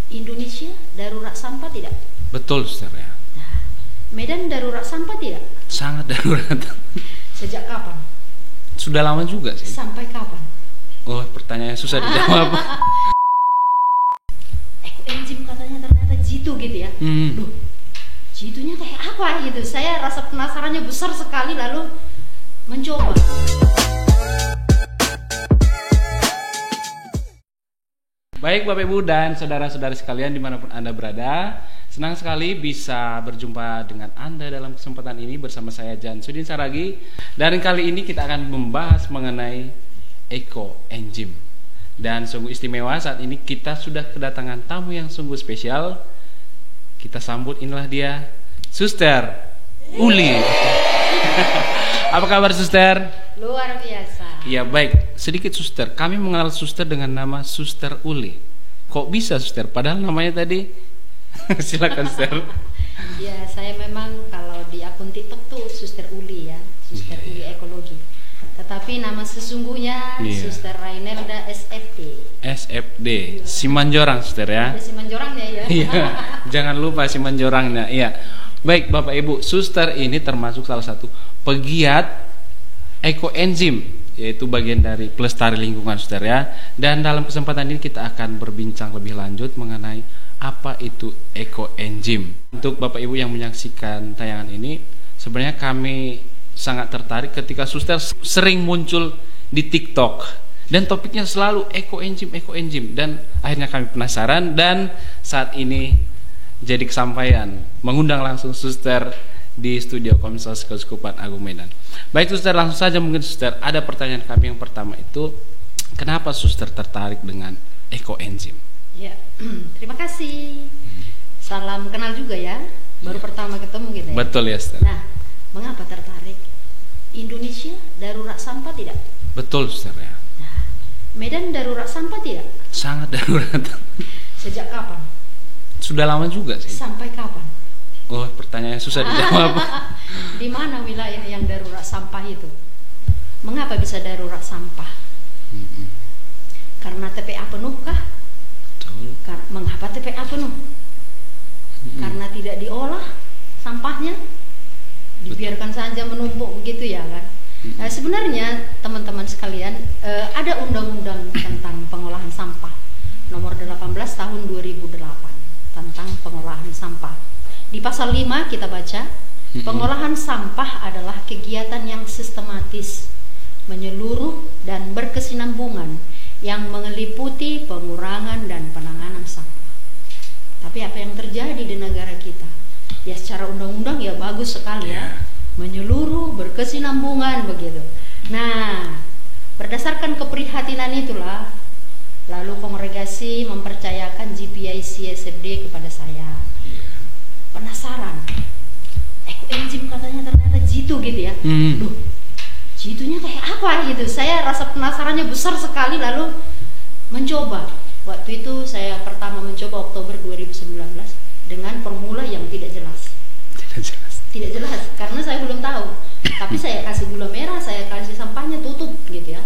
Indonesia darurat sampah tidak? Betul, Suster ya. Nah, Medan darurat sampah tidak? Sangat darurat. Sejak kapan? Sudah lama juga sih. Sampai kapan? Oh, pertanyaannya susah dijawab. Enzim katanya ternyata jitu gitu ya. Duh, jitunya kayak apa gitu. Saya rasa penasarannya besar sekali lalu mencoba. Baik Bapak Ibu dan saudara-saudari sekalian dimanapun Anda berada, senang sekali bisa berjumpa dengan Anda dalam kesempatan ini bersama saya Jan Sudin Saragi. Dan kali ini kita akan membahas mengenai ekoenzim. Dan sungguh istimewa saat ini kita sudah kedatangan tamu yang sungguh spesial. Kita sambut, inilah dia, Suster Uli. Apa kabar Suster? Luar biasa. Ya baik, sedikit Suster, kami mengenal Suster dengan nama Suster Uli. Kok bisa Suster? Padahal namanya tadi. Silakan Suster. Ya, saya memang kalau di akun TikTok tuh Suster Uli ya, Suster Uli Ekologi. Tetapi nama sesungguhnya Suster Rainelda SFD. SFD, Simanjorang Suster ya. Ada Simanjorangnya ya. Iya, jangan lupa Simanjorangnya. Iya. Baik Bapak Ibu, Suster ini termasuk salah satu pegiat ekoenzim, yaitu bagian dari pelestari lingkungan Suster ya. Dan dalam kesempatan ini kita akan berbincang lebih lanjut mengenai apa itu ekoenzim. Untuk Bapak Ibu yang menyaksikan tayangan ini, sebenarnya kami sangat tertarik ketika Suster sering muncul di TikTok dan topiknya selalu ekoenzim dan akhirnya kami penasaran dan saat ini jadi kesampaian mengundang langsung Suster di studio Komsos Keuskupan Agung Medan. Baik Suster, langsung saja mungkin Suster, ada pertanyaan kami yang pertama itu, kenapa Suster tertarik dengan ekoenzim? Ya, terima kasih. Salam kenal juga ya, baru pertama ketemu gitu ya. Betul ya Suster. Nah, mengapa tertarik? Indonesia darurat sampah tidak? Betul Suster ya. Nah, Medan darurat sampah tidak? Sangat darurat. Sejak kapan? Sudah lama juga sih. Sampai kapan? Oh, pertanyaannya susah dijawab. Di mana wilayah yang darurat sampah itu? Mengapa bisa darurat sampah? Karena TPA penuh kah? Betul. Mengapa TPA penuh? Karena tidak diolah sampahnya, dibiarkan saja menumpuk begitu ya kan? Nah, sebenarnya teman-teman sekalian, ada undang-undang tentang pengolahan sampah nomor 18 tahun 2008 tentang pengolahan sampah. Di pasal 5 kita baca, pengolahan sampah adalah kegiatan yang sistematis, menyeluruh dan berkesinambungan yang meliputi pengurangan dan penanganan sampah. Tapi apa yang terjadi di negara kita? Ya secara undang-undang ya bagus sekali ya, menyeluruh, berkesinambungan begitu. Nah, berdasarkan keprihatinan itulah lalu kongregasi mempercayakan GPIC SFD kepada saya. Penasaran, ekoenzim katanya ternyata jitu gitu ya. Duh, jitunya kayak apa gitu. Saya rasa penasarannya besar sekali lalu mencoba. Waktu itu saya pertama mencoba Oktober 2019 dengan formula yang tidak jelas. Tidak jelas karena saya belum tahu. Tapi saya kasih gula merah, saya kasih sampahnya tutup gitu ya.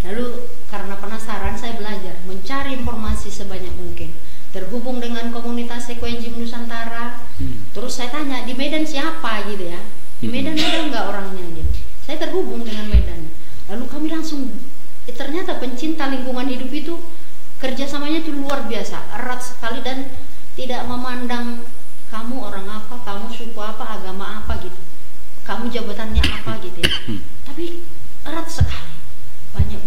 Lalu karena penasaran saya belajar mencari informasi sebanyak mungkin, terhubung dengan komunitas ekoenzim Nusantara. Terus saya tanya di Medan siapa gitu ya, di Medan ada nggak orangnya gitu. Saya terhubung dengan Medan, lalu kami langsung ternyata pencinta lingkungan hidup itu kerjasamanya itu luar biasa, erat sekali dan tidak memandang kamu orang apa, kamu suku apa, agama apa gitu, kamu jabatannya apa gitu ya. Tapi erat sekali, banyak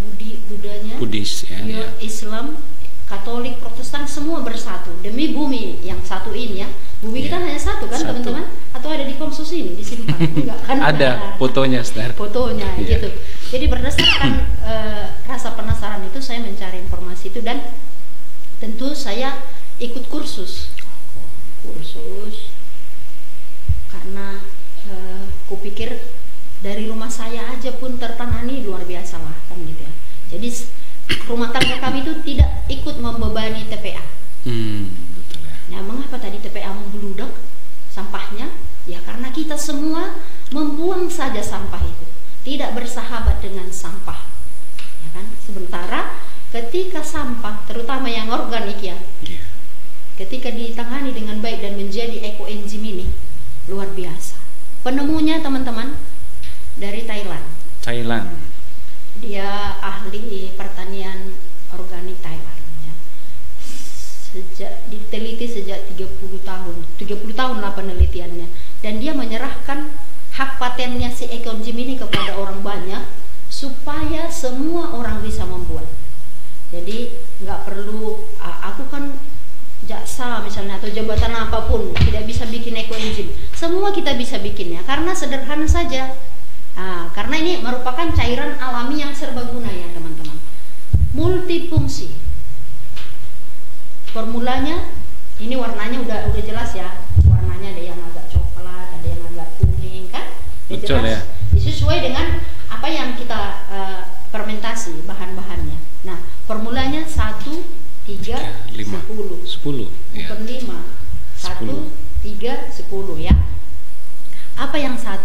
budanya, Buddhis ya. Islam, Katolik, Protestan semua bersatu demi bumi yang satu ini ya. Bumi kita hanya satu kan teman-teman? Atau ada di Komsos ini disimpan? Enggak kan? Ada fotonya Star. Fotonya gitu. Jadi berdasarkan rasa penasaran itu saya mencari informasi itu dan tentu saya ikut kursus karena kupikir dari rumah saya aja pun tertangani luar biasa lah kan gitu ya. Jadi rumah tangga kami itu tidak ikut membebani TPA. Betul ya. Nah, mengapa tadi TPA membludak sampahnya? Ya karena kita semua membuang saja sampah itu, tidak bersahabat dengan sampah, ya kan? Sementara ketika sampah, terutama yang organik ya, ketika ditangani dengan baik dan menjadi ekoenzim ini luar biasa. Penemunya teman-teman dari Thailand. Dia ahli pertanian organik Thailand ya. Diteliti sejak 30 tahun lah penelitiannya, dan dia menyerahkan hak patennya si ekoenzim ini kepada orang banyak supaya semua orang bisa membuat. Jadi nggak perlu aku kan jaksa misalnya atau jabatan apapun tidak bisa bikin ekoenzim. Semua kita bisa bikinnya karena sederhana saja. Karena ini merupakan cairan alami yang serbaguna ya teman-teman, multifungsi. Formulanya ini warnanya udah jelas ya, warnanya ada yang agak coklat, ada yang agak kuning kan, betul jelas. Ya. Sesuai dengan apa yang kita fermentasi bahan-bahannya. Nah formulanya 1, 3, 10 bukan 5, 1, 3, 10 ya. Apa yang 1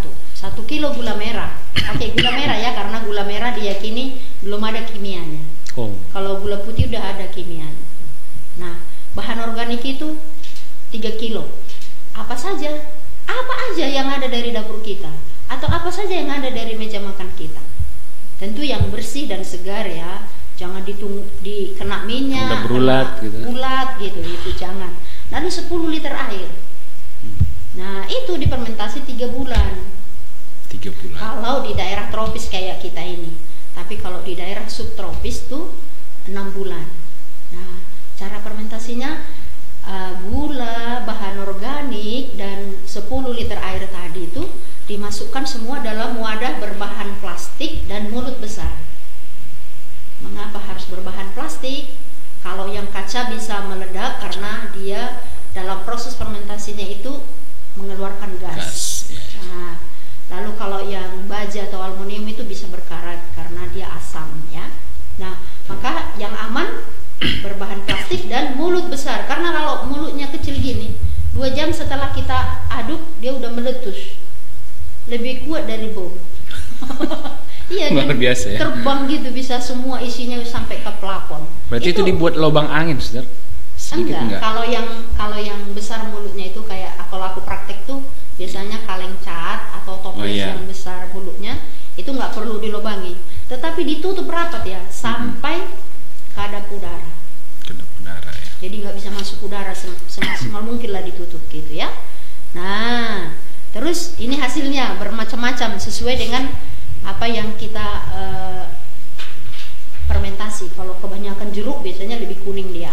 kilo gula merah. Oke, gula merah ya, karena gula merah diyakini belum ada kimianya. Kalau gula putih udah ada kimianya. Nah, bahan organik itu 3 kilo. Apa saja? Apa aja yang ada dari dapur kita, atau apa saja yang ada dari meja makan kita. Tentu yang bersih dan segar ya. Jangan dikena minyak, udah bulat gitu. Itu jangan. Lalu 10 liter air. Nah, itu difermentasi 3 bulan. Kalau di daerah tropis kayak kita ini. Tapi kalau di daerah subtropis tuh 6 bulan. Nah, cara fermentasinya gula, bahan organik dan 10 liter air tadi itu dimasukkan semua dalam wadah berbahan plastik dan mulut besar. Mengapa harus berbahan plastik? Kalau yang kaca bisa meledak karena dia dalam proses fermentasinya itu mengeluarkan gas. Nah, lalu kalau yang baja atau aluminium itu bisa berkarat karena dia asam ya. Nah, maka yang aman berbahan plastik dan mulut besar, karena kalau mulutnya kecil gini 2 jam setelah kita aduk dia udah meletus, lebih kuat dari bom. Iya, luar biasa ya. Terbang gitu, bisa semua isinya sampai ke plafon. Berarti itu dibuat lubang angin, Saudara? Enggak. Kalau yang besar mulutnya itu kayak kalau aku praktek tuh biasanya kaleng cat atau toples yang besar mulutnya itu nggak perlu dilubangi, tetapi ditutup rapat ya sampai kadar udara. Ya. Jadi nggak bisa masuk udara, semaksimal mungkin lah ditutup gitu ya. Nah, terus ini hasilnya bermacam-macam sesuai dengan apa yang kita fermentasi. Kalau kebanyakan jeruk biasanya lebih kuning dia.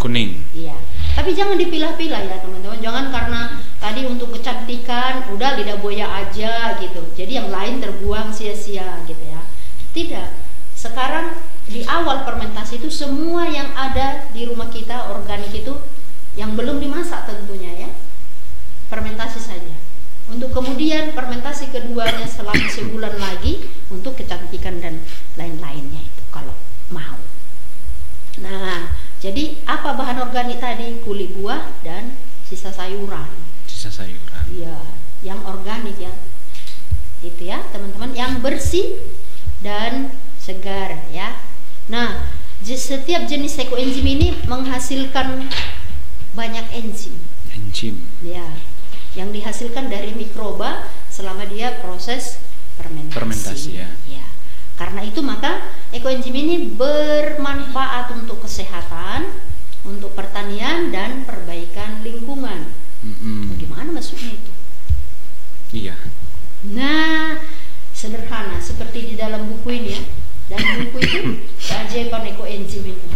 Iya. Tapi jangan dipilah-pilah ya teman-teman. Jangan karena tadi untuk kecantikan udah lidah buaya aja gitu. Jadi yang lain terbuang sia-sia gitu ya. Tidak. Sekarang di awal fermentasi itu semua yang ada di rumah kita organik itu yang belum dimasak tentunya ya. Fermentasi saja. Untuk kemudian fermentasi keduanya selama sebulan lagi untuk kecantikan dan lain-lainnya itu kalau mau. Nah, jadi apa bahan organik tadi? Kulit buah dan sisa sayuran. Iya, yang organik ya. Itu ya, teman-teman, yang bersih dan segar ya. Nah, setiap jenis ekoenzim ini menghasilkan banyak enzim. Ya, yang dihasilkan dari mikroba selama dia proses fermentasi ya. Karena itu maka ekoenzim ini bermanfaat untuk kesehatan, untuk pertanian dan perbaikan lingkungan. Bagaimana maksudnya itu? Iya. Nah, sederhana seperti di dalam buku ini ya. Dan buku itu keajaiban ekoenzim itu.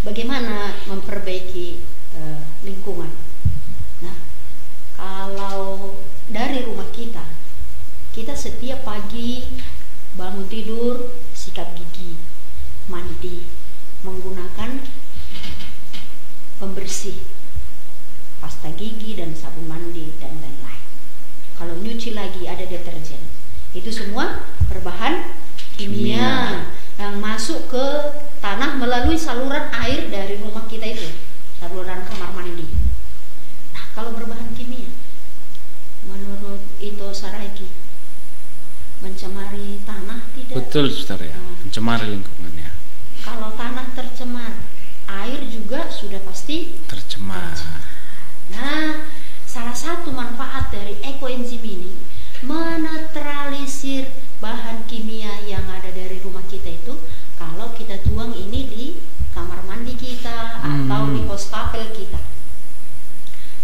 Bagaimana memperbaiki lingkungan. Nah, kalau dari rumah kita setiap pagi bangun tidur, sikat gigi, mandi, menggunakan pembersih, pasta gigi dan sabun mandi dan lain-lain. Kalau nyuci lagi ada deterjen. Itu semua berbahan kimia yang masuk ke tanah melalui saluran air dari rumah kita itu, saluran kamar mandi. Nah, kalau berbahan kimia, menurut Ito Saraiki, mencemari tanah tidak? Betul, Saudara ya. Mencemari lingkungannya. Kalau tanah tercemar, air juga sudah pasti tercemar. wastafel kita.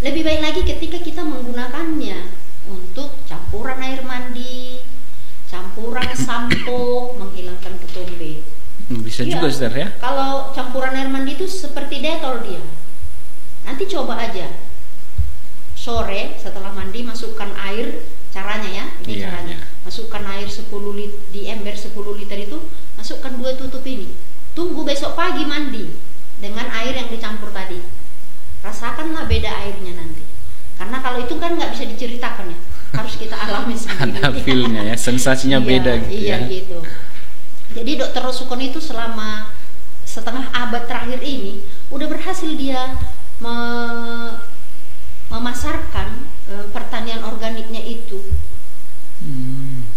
Lebih baik lagi ketika kita menggunakannya untuk campuran air mandi, campuran sampo, menghilangkan ketombe. Bisa Ya, juga Ustaz ya. kalau campuran air mandi itu seperti detol dia. Nanti coba aja. Sore setelah mandi masukkan air, caranya ya, ini Iya, caranya. iya. Masukkan air 10 liter di ember 10 liter itu, masukkan 2 tutup ini. Tunggu besok pagi mandi dengan air yang dicampur tadi. Rasakanlah beda airnya nanti. Karena kalau itu kan nggak bisa diceritakan ya, harus kita alami sendiri. Ada feel-nya ya, sensasinya Iya, beda gitu iya, ya. gitu. Jadi Dr. Rosukon itu selama setengah abad terakhir ini udah berhasil dia memasarkan pertanian organiknya itu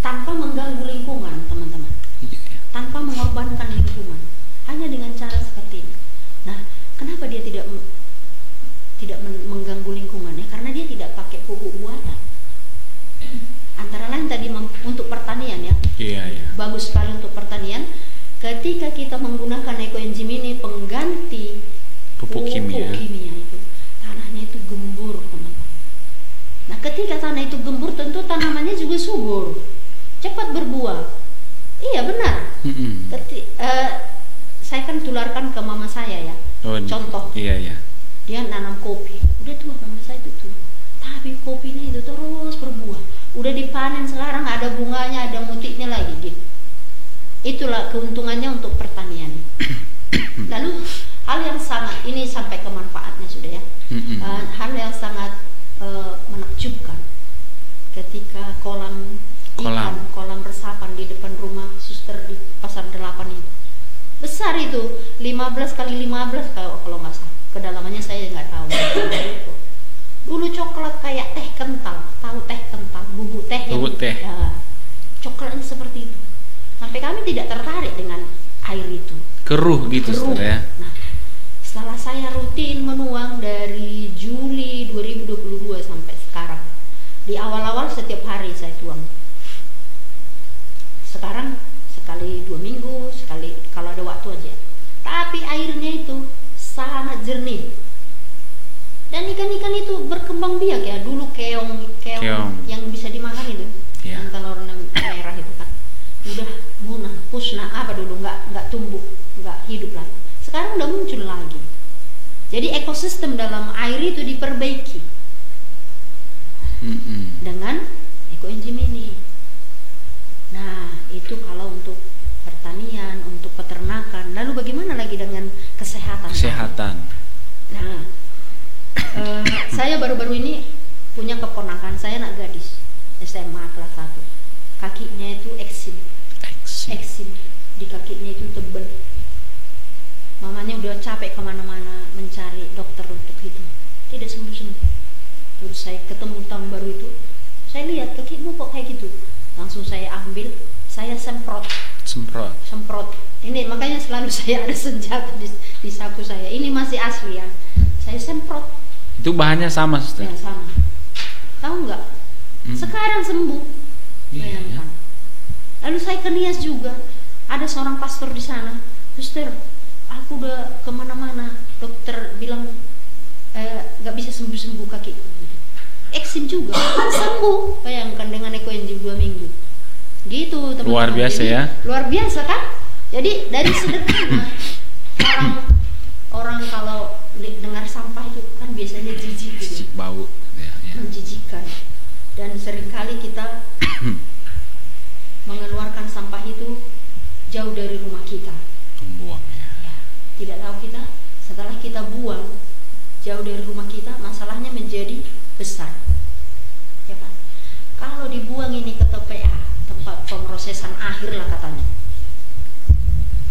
tanpa mengganggu lingkungan, teman-teman. Iya, iya. Tanpa mengorbankan lingkungan, hanya dengan cara seperti ini. Nah, kenapa dia tidak mengganggu lingkungannya? Karena dia tidak pakai pupuk buatan. Antara lain tadi untuk pertanian ya. Iya, iya. Bagus sekali untuk pertanian. Ketika kita menggunakan ekoenzim ini pengganti Pupuk kimia itu, tanahnya itu gembur, teman-teman. Nah, ketika tanah itu gembur, tentu tanamannya juga subur, cepat berbuah. Iya benar. Saya kan tularkan ke mama saya ya. Contoh. Iya, iya. Dia nanam kopi, udah tua mama saya itu tua, tapi kopinya itu terus berbuah. Udah dipanen sekarang, ada bunganya, ada mutiknya lagi gitu. Itulah keuntungannya untuk pertanian. Lalu hal yang sangat, ini sampai ke manfaatnya sudah ya. Hal yang sangat menakjubkan ketika kolam resapan di depan rumah suster di Pasar 8 itu besar, itu 15 kali 15 kalau nggak salah, kedalamannya saya nggak tahu. Dulu coklat kayak teh kental, tahu teh kental, bubuk teh yang ya, coklatnya seperti itu. Sampai kami tidak tertarik dengan air itu, keruh gitu ya. Nah, setelah saya rutin menuang dari Juli 2022 sampai sekarang, di awal-awal setiap hari saya tuang. Sekarang sekali 2 minggu, sekali kalau ada waktu aja. Tapi airnya itu sangat jernih. Dan ikan-ikan itu berkembang biak ya. Dulu keong yang bisa dimakan itu, yang telurnya merah itu kan, udah punah, pusna apa dulu, nggak tumbuh, nggak hidup lagi. Sekarang udah muncul lagi. Jadi ekosistem dalam air itu diperbaiki dengan ekoenzim ini. Nah, itu kalau untuk pertanian, untuk peternakan. Lalu bagaimana lagi dengan kesehatan? Nah, saya baru-baru ini punya keponakan, saya anak gadis SMA kelas 1. Kakinya itu eksim. Di kakinya itu tebal. Mamanya udah capek kemana-mana mencari dokter untuk itu, tidak sembuh-sembuh. Terus saya ketemu tahun baru itu, saya lihat kakimu kok kayak gitu. Langsung saya ambil, saya semprot. Ini makanya selalu saya ada senjata di saku saya. Ini masih asli ya. Saya semprot. Itu bahannya sama, Suster? Ya, sama. Tahu nggak? Sekarang sembuh. Bayangkan. Lalu saya ke Nias juga. Ada seorang pastor di sana. Suster, aku udah kemana-mana. Dokter bilang nggak bisa sembuh-sembuh kaki. Eksim juga sembuh. Bayangkan dengan ekoenzim 2 minggu. Gitu teman-teman. Luar biasa. Jadi, ya. Luar biasa kan? Jadi dari sederhana orang kalau dengar sampah itu kan biasanya jijik gitu. Bau. Ya. Menjijikkan. Dan seringkali kita mengeluarkan sampah itu jauh dari rumah kita. Membuang ya. Tidak tahu kita setelah kita buang jauh dari rumah kita, masalahnya menjadi besar. Ya kan? Kalau dibuang ini ke TPA, tempat pemrosesan akhir lah katanya,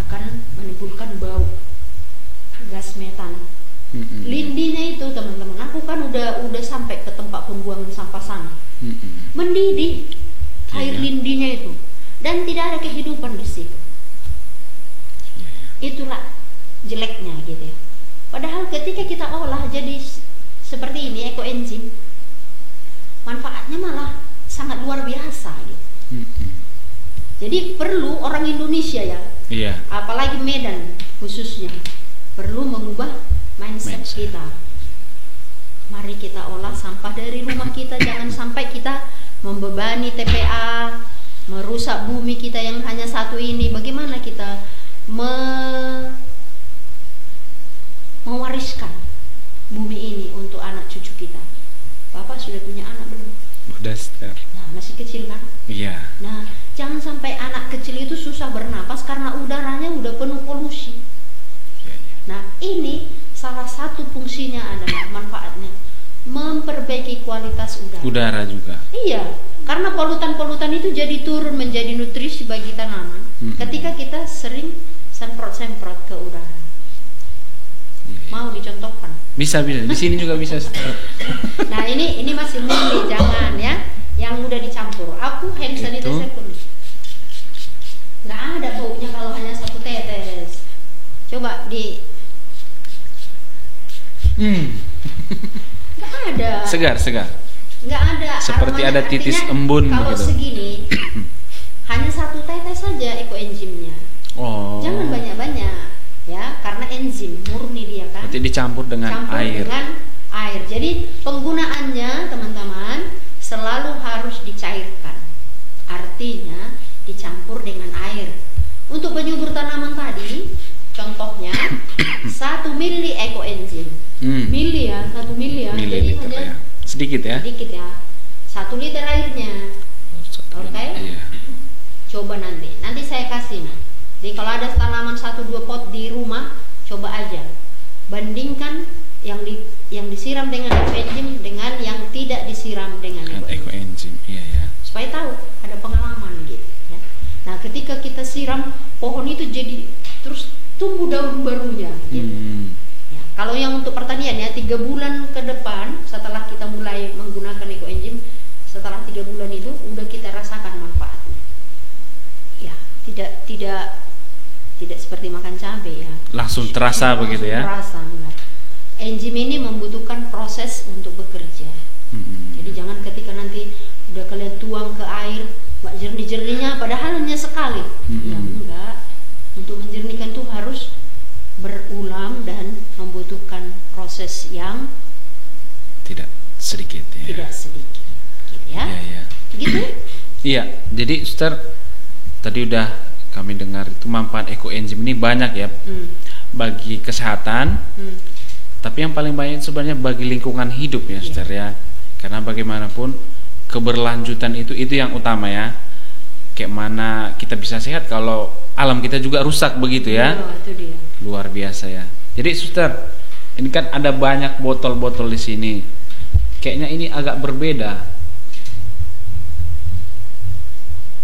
akan menimbulkan bau gas metan. Lindinya itu teman-teman, aku kan udah sampai ke tempat pembuangan sampah sana. Mendidih air lindinya itu, dan tidak ada kehidupan di situ. Itulah jeleknya gitu ya. Padahal ketika kita olah jadi seperti ini ekoenzim, manfaatnya malah sangat luar biasa gitu. Jadi perlu orang Indonesia ya, apalagi Medan khususnya, perlu mengubah mindset kita. Mari kita olah sampah dari rumah kita, jangan sampai kita membebani TPA, merusak bumi kita yang hanya satu ini. Bagaimana kita mewariskan bumi ini untuk anak cucu kita? Bapak sudah punya anak belum? Udah, Sister. Nah, masih kecil kan? Iya. Nah, jangan sampai anak kecil itu susah bernapas karena udaranya udah penuh polusi. Iya, iya. Nah, ini salah satu fungsinya adalah manfaatnya memperbaiki kualitas udara. Udara juga. Iya, karena polutan-polutan itu jadi turun menjadi nutrisi bagi tanaman ketika kita sering semprot-semprot ke udara. Iya. Mau dicontohkan? Bisa. Di sini juga bisa. Nah, ini masih murni, jangan ya. Yang udah dicampur. Aku hand sanitizer pun. Nggak ada baunya kalau hanya satu tetes. Coba di. Nggak ada. Segar. Nggak ada. Seperti aromanya. ada titis Artinya, embun kalau begitu. segini hanya satu tetes saja ekoenzimnya. Oh. Jangan banyak-banyak ya, karena enzim murni dia kan. Berarti dicampur dengan air. Dengan air. Jadi penggunaannya teman-teman selalu harus dicairkan. Artinya dicampur dengan air. Untuk penyubur tanaman tadi, contohnya 1 mili ekoenzim. Mili ya, 1 mili ya. Jadi Mililiter hanya ya. Sedikit ya. 1 liter airnya. Oke. Iya. Coba nanti saya kasih. Jadi kalau ada tanaman 1-2 pot di rumah, coba aja bandingkan yang disiram dengan ekoenzim dengan yang tidak disiram dengan Ekoenzim. Iya ya. supaya tahu, ada pengalaman gitu ya. Nah, ketika kita siram, pohon itu jadi terus tumbuh daun barunya gitu. Ya, kalau yang untuk pertanian ya 3 bulan ke depan setelah kita mulai menggunakan ekoenzim, setelah 3 bulan itu udah kita rasakan manfaatnya. Ya, tidak seperti makan cabai ya. Langsung terasa begitu ya. Terasa enggak. Enzim ini membutuhkan proses untuk bekerja. Jadi jangan ketika nanti udah kalian tuang ke air nggak jernih-jernihnya padahal hanya sekali. Ya enggak. Untuk menjernihkan itu harus berulang dan membutuhkan proses yang tidak sedikit ya. Tidak sedikit. Gitu ya. Iya. Gitu? Iya. Jadi Suster tadi udah kami dengar itu manfaat ekoenzim ini banyak ya. Bagi kesehatan. Tapi yang paling banyak sebenarnya bagi lingkungan hidup ya, Suster ya. Karena bagaimanapun keberlanjutan itu yang utama ya. Kayak mana kita bisa sehat kalau alam kita juga rusak begitu ya. Itu dia. Luar biasa ya. Jadi Suster, ini kan ada banyak botol-botol di sini. Kayaknya ini agak berbeda.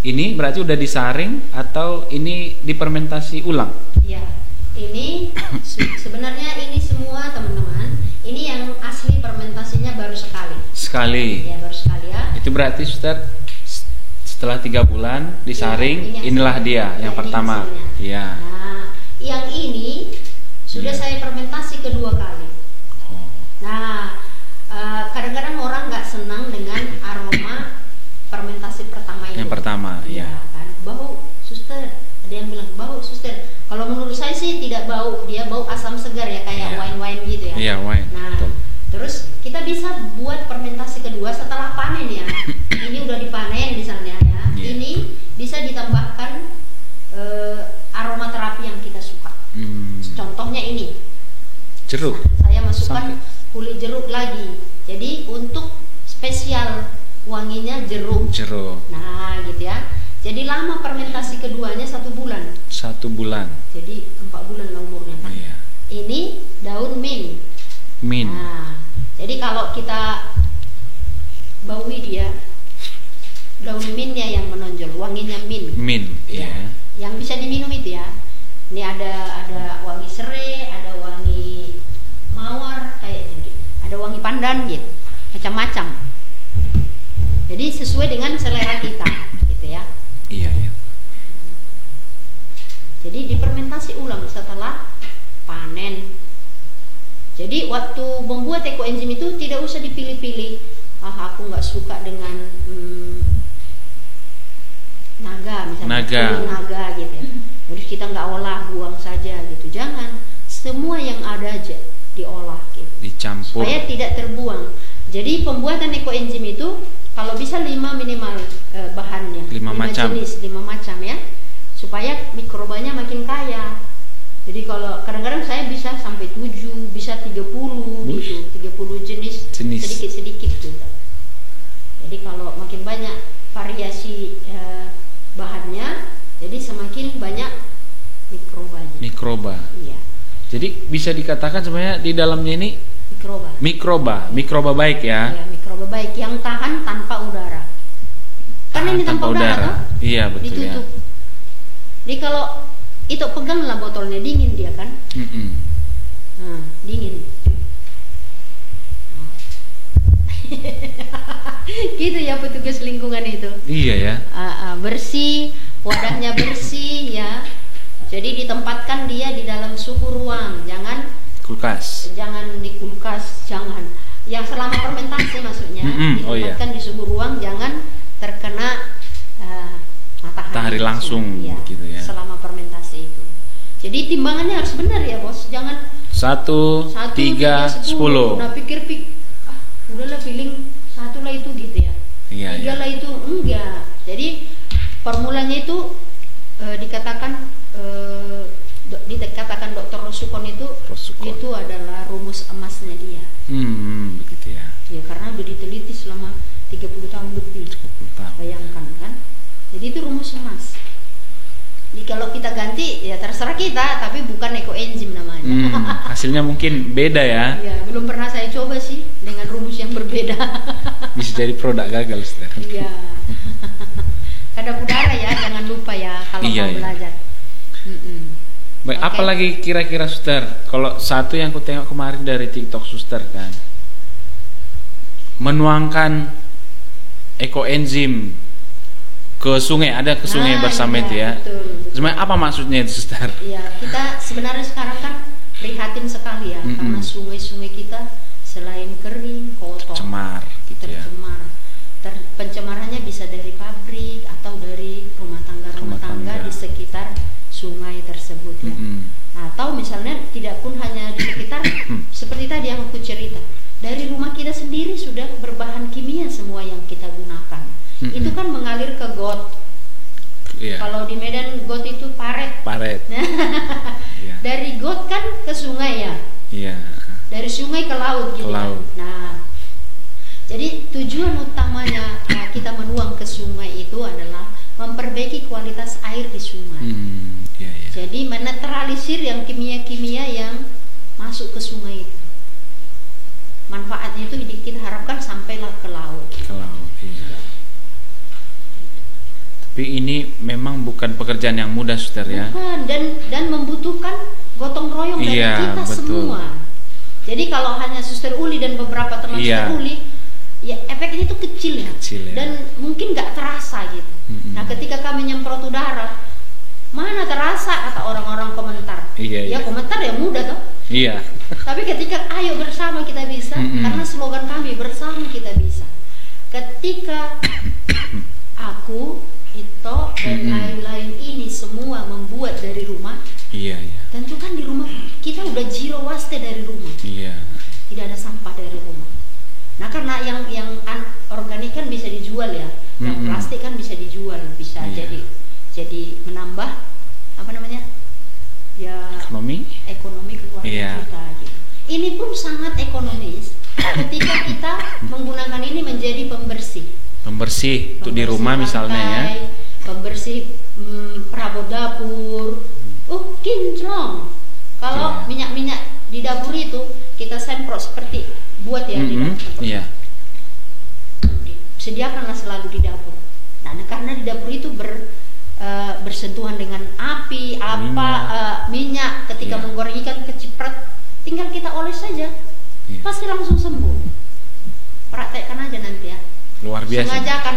Ini berarti udah disaring atau ini difermentasi ulang? Ya, ini sebenarnya ini semua teman-teman, ini yang asli fermentasinya baru sekali. Sekali. Ya, baru sekali ya. Itu berarti Suster setelah 3 bulan disaring, Ya, inilah dia yang pertama. Iya. Nah, yang ini sudah saya fermentasi kedua kali. Oh. Nah, kadang-kadang orang nggak senang dengan aroma fermentasi pertama ini. Yang pertama, ya. Kan, bau, Suster. Ada yang bilang bau, Suster. Kalau menurut saya sih tidak bau, dia bau asam segar ya kayak wine-wine gitu ya. Iya, wine. Nah, betul. Terus kita bisa buat fermentasi kedua setelah panen ya. Ini udah dipanen misalnya ya. Yeah. Ini bisa ditambahkan aroma terapi yang kita suka. Contohnya ini. Jeruk. Saya masukkan kulit jeruk lagi. Jadi untuk spesial wanginya jeruk. Nah, gitu ya. Jadi lama fermentasi keduanya 1 bulan. 1 bulan. Jadi 4 bulan lah umurnya kan. Iya. Ini daun mint. Nah, jadi kalau kita baui dia, daun mintnya yang menonjol, wanginya mint. Mint, iya. Yang bisa diminum itu ya. Ini ada wangi serai, ada wangi mawar kayak gitu. Ada wangi pandan gitu. Macam-macam. Jadi sesuai dengan selera kita, gitu ya. Iya. Jadi difermentasi ulang setelah panen. Jadi waktu membuat ekoenzim itu tidak usah dipilih-pilih. Aku nggak suka dengan naga misalnya. Naga gitu ya. Terus kita nggak olah, buang saja gitu. Jangan. Semua yang ada aja diolah gitu. Dicampur. Supaya tidak terbuang. Jadi pembuatan ekoenzim itu kalau bisa 5 minimal bahannya. 5 macam. Jenis, 5 macam ya. Supaya mikrobanya makin kaya. Jadi kalau kadang-kadang saya bisa sampai 7, bisa 30 gitu, 30 jenis. Sedikit-sedikit gitu. Jadi kalau makin banyak variasi bahannya, jadi semakin banyak mikrobanya. Mikroba. Iya. Jadi bisa dikatakan sebenarnya di dalamnya ini mikroba baik ya. Iya, mikroba baik yang tahan tanpa udara. Kan ini tanpa udara kan? Iya, betul. Ditutup. Ya. Jadi kalau itu peganglah botolnya, dingin dia kan? Nah, dingin. Gitu ya petugas lingkungan itu. Iya ya. Bersih, wadahnya bersih ya. Jadi ditempatkan dia di dalam suhu ruang, jangan kulkas. Jangan di kulkas, jangan. Yang selama fermentasi maksudnya ditempatkan di suhu ruang, jangan terkena matahari langsung ya, gitu ya. Selama fermentasi itu. Jadi timbangannya harus benar ya, Bos. Jangan 1, 3, 10. Nah, udahlah feeling 1 lah itu gitu ya. 3 lah itu enggak. Jadi formulanya itu dikatakan Dr. Rosukon itu adalah rumus emasnya dia. Begitu ya. Ya karena udah diteliti selama 30 tahun lebih. 30 tahun. Bayangkan kan. Jadi itu rumus emas. Jadi kalau kita ganti ya terserah kita, tapi bukan ekoenzim namanya. Hasilnya mungkin beda ya. Iya, belum pernah saya coba sih dengan rumus yang berbeda. Bisa jadi produk gagal, Ustaz. Iya. Kadar udara ya, jangan lupa ya kalau mau belajar. Baik, apalagi kira-kira Suster? Kalau satu yang aku tengok kemarin dari TikTok Suster kan, menuangkan ekoenzim ke sungai, ada ke sungai bersama itu ya. Betul. Sebenarnya apa maksudnya itu Suster? Iya, kita sebenarnya sekarang kan prihatin sekali ya, karena sungai-sungai kita selain kering, kotor, tercemar, gitu tercemar. Pencemarannya bisa dari pabrik atau dari rumah tangga di sekitar sungai tersebut ya. Atau misalnya tidak pun hanya di sekitar seperti tadi yang aku cerita, dari rumah kita sendiri sudah berbahan kimia semua yang kita gunakan. Itu kan mengalir ke got. Kalau di Medan got itu paret. Dari got kan ke sungai ya. Dari sungai ke laut gitu kan. Nah, jadi tujuan utamanya kita menuang ke sungai itu adalah memperbaiki kualitas air di sungai. Jadi menetralisir yang kimia-kimia yang masuk ke sungai itu. Manfaatnya itu kita harapkan sampailah ke laut. Tapi ini memang bukan pekerjaan yang mudah, Suster ya. Bukan, dan membutuhkan gotong royong dari kita semua. Jadi kalau hanya Suster Uli dan beberapa teman Suster Uli, ya efeknya itu kecil ya. Dan mungkin nggak terasa gitu. Nah, ketika kami nyemprot udara, mana terasa kata orang-orang komentar. Ya komentar ya mudah toh. Tapi ketika ayo bersama kita bisa, karena slogan kami bersama kita bisa. Ketika aku, Ito dan lain-lain ini semua membuat dari rumah, tentu kan di rumah kita udah zero waste dari rumah. Tidak ada sampah dari rumah. Nah karena yang organik kan bisa dijual ya, yang plastik kan bisa dijual, bisa jadi menambah apa namanya ya ekonomi keluarga kita gitu. Ini pun sangat ekonomis ketika kita menggunakan ini menjadi pembersih untuk di rumah lantai, misalnya ya, pembersih perabot dapur, kinclong. Kalau minyak-minyak di dapur itu kita semprot seperti buat ya di dapur. Sediakanlah selalu di dapur. Nah, karena di dapur itu bersentuhan dengan api, minyak ketika menggoreng ikan keciprat, tinggal kita oles saja, pasti langsung sembuh. Praktekkan aja nanti ya. Luar biasa. Sengaja akan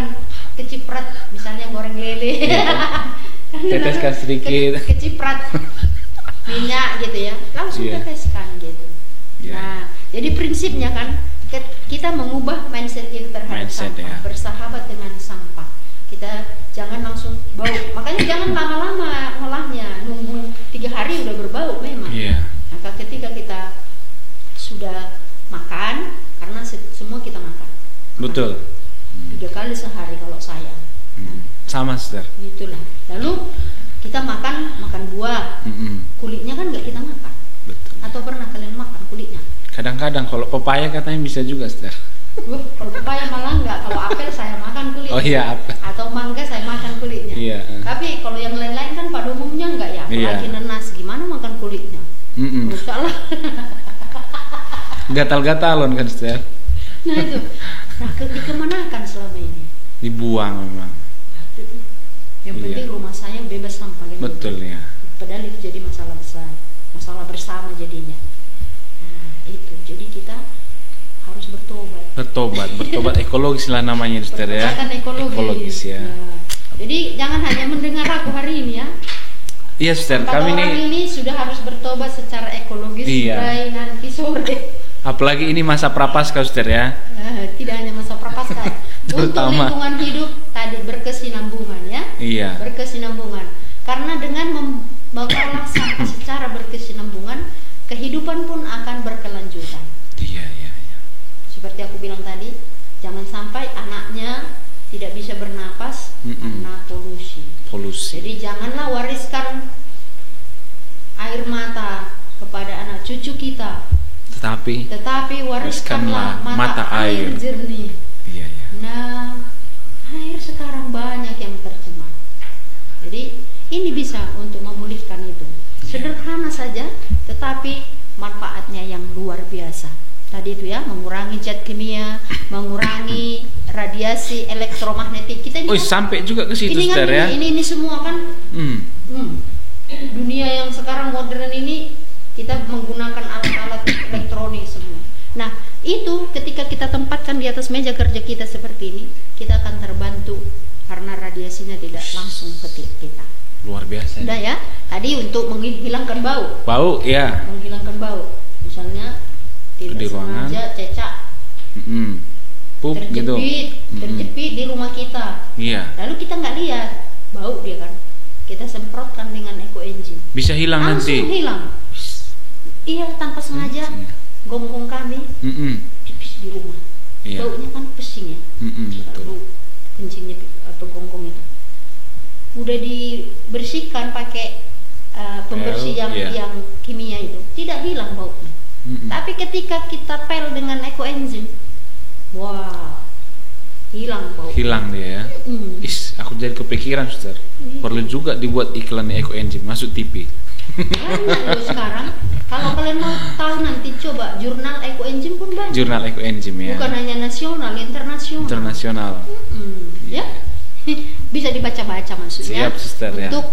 keciprat, misalnya goreng lele, teteskan sedikit, keciprat minyak gitu ya, langsung teteskan gitu. Nah, jadi prinsipnya kan kita mengubah mindset kita terhadap sampah, bersahabat dengan sampah. Kita jangan langsung bau, makanya jangan lama-lama ngolahnya, nunggu 3 hari udah berbau memang. Maka ketika kita makan, karena semua kita makan. Betul. 3 kali sehari kalau saya. Sama, Sister. Itulah. Lalu kita makan buah, kulitnya kan nggak kita makan. Betul. Atau pernah kalian makan kulitnya? Kadang-kadang kalau pepaya katanya bisa juga, Sister. Kalau pepaya malah nggak. Kalau apel saya makan kulitnya. Oh iya, apel. Atau mangga saya makan kulitnya. Iya. Tapi kalau yang lain-lain kan pada umumnya nggak ya. Apalagi nanas, gimana makan kulitnya? Rusak lah. Gatal-gatalon kan, Sister. Nah itu. Nah, dikemanakan selama ini? Dibuang memang. Yang penting rumah saya bebas sampah kan? Betul ya. Padahal itu jadi masalah besar, masalah bersama jadinya. Nah itu, jadi kita harus bertobat ekologis lah namanya, Sister ya. Ekologis ya. Jadi jangan hanya mendengar aku hari ini ya. Iya, Sister, kami ini sudah harus bertobat secara ekologis mulai nanti sore. Apalagi ini masa prapaskah, Sister ya. Tidak hanya masa prapaskah. Untuk lingkungan hidup tadi berkesinambungan ya. Iya. Berkesinambungan. Karena dengan mengolah sampah secara berkesinambungan, kehidupan pun akan berkelanjutan. Iya. Seperti aku bilang tadi, jangan sampai anaknya tidak bisa bernapas karena polusi. Jadi janganlah wariskan air mata kepada anak cucu kita. Tetapi wariskanlah mata air jernih. Iya. Nah, air sekarang banyak yang tercemar. Jadi ini bisa untuk memulihkan itu. Sederhana saja, tetapi manfaatnya yang luar biasa. Tadi itu ya, mengurangi zat kimia, mengurangi radiasi elektromagnetik. Kita ini sampai juga ke situ, Sister ya. Ini semua kan dunia yang sekarang modern ini kita menggunakan alat-alat elektronik semua. Nah, itu ketika kita tempatkan di atas meja kerja kita seperti ini, kita akan terbantu karena radiasinya tidak langsung ke kita. Luar biasa. Udah ya. Tadi untuk menghilangkan bau. Bau, ya. Menghilangkan bau. Misalnya tidak sengaja cecak. Pup gitu. Terjepit di rumah kita. Iya. Lalu kita nggak lihat bau dia kan. Kita semprotkan dengan ekoenzim. Bisa hilang langsung nanti. Langsung hilang. Iya, tanpa sengaja gonggong kami pipis di rumah. Iya. Baunya kan pesing ya. Lalu kencingnya atau gonggong itu. Udah dibersihkan pakai pembersih yang kimia itu, tidak hilang baunya. Tapi ketika kita pel dengan ekoenzim, wah, hilang bau. Hilang dia ya. Aku jadi kepikiran, Sister. Perlu juga dibuat iklan ekoenzim masuk TV. Banyak loh sekarang. Kalau kalian mau tahu nanti coba jurnal ekoenzim pun banyak. Jurnal ekoenzim ya. Bukan hanya nasional, internasional. Ya. Bisa dibaca-baca maksudnya. Siap, Sister, untuk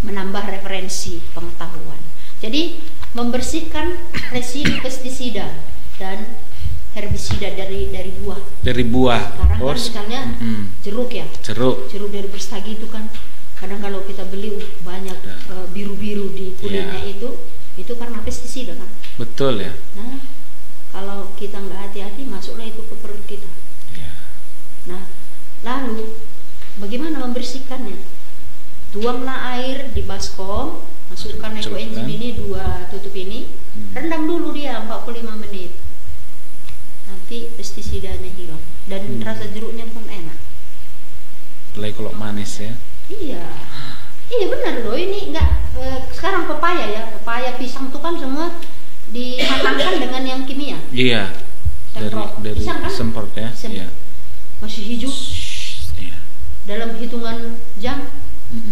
menambah referensi pengetahuan. Jadi membersihkan residu pestisida dan herbisida dari buah. Dari buah. Sekarang kan misalnya jeruk ya. Jeruk dari Brastagi itu kan kadang kalau kita beli banyak biru-biru di kulitnya itu karena pestisida kan. Betul ya. Nah, kalau kita nggak hati-hati masuklah itu ke perut kita. Nah, lalu bagaimana membersihkannya? Tuanglah air di baskom, masukkan ekoenzim ini 2 tutup ini, rendam dulu dia 45 menit. Nanti pestisidanya hilang dan rasa jeruknya pun enak. Apalagi kalau manis ya. Iya benar loh, ini enggak sekarang pepaya, pisang tuh kan semua dimatangkan dengan yang kimia. Iya. Dari pisang kan? semprot ya. Iya. Masih hijau. Iya. Dalam hitungan jam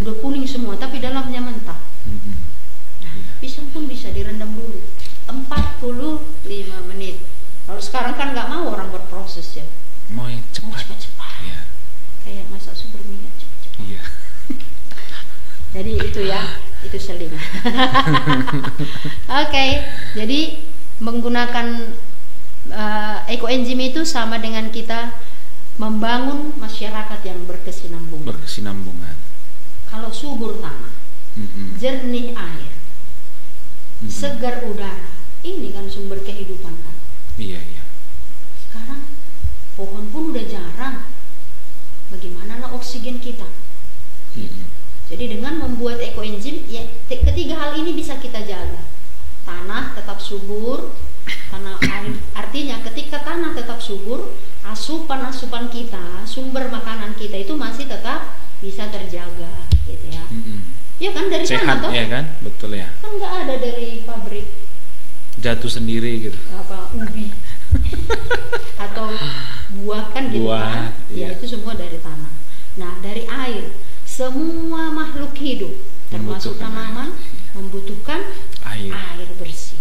udah kuning semua, tapi dalamnya mentah. Nah, pisang pun bisa direndam dulu 45 menit. Kalau sekarang kan nggak mau orang berproses ya. Mau yang cepat. Cepat. Iya. Kayak masak super minyak cepat. Iya. Jadi itu ya, itu seling. Oke, jadi menggunakan ekoenzim itu sama dengan kita membangun masyarakat yang berkesinambungan. Kalau subur tanah, jernih air, segar udara, ini kan sumber kehidupan kan. Iya. Sekarang pohon pun udah jarang. Bagaimana lah oksigen kita? Jadi dengan membuat ekoenzim, ya ketiga hal ini bisa kita jaga. tanah tetap subur. Artinya ketika tanah tetap subur, asupan-asupan kita, sumber makanan kita itu masih tetap bisa terjaga, gitu ya. Ya kan dari sehat tanah toh? ya kan, betul ya. Kan nggak ada dari pabrik Jatuh sendiri gitu. apa ubi atau buah kan gitu Buah, kan? iya. Ya itu semua dari tanah. Nah dari air, semua makhluk hidup termasuk Membutuhkan tanaman membutuhkan Air. air bersih.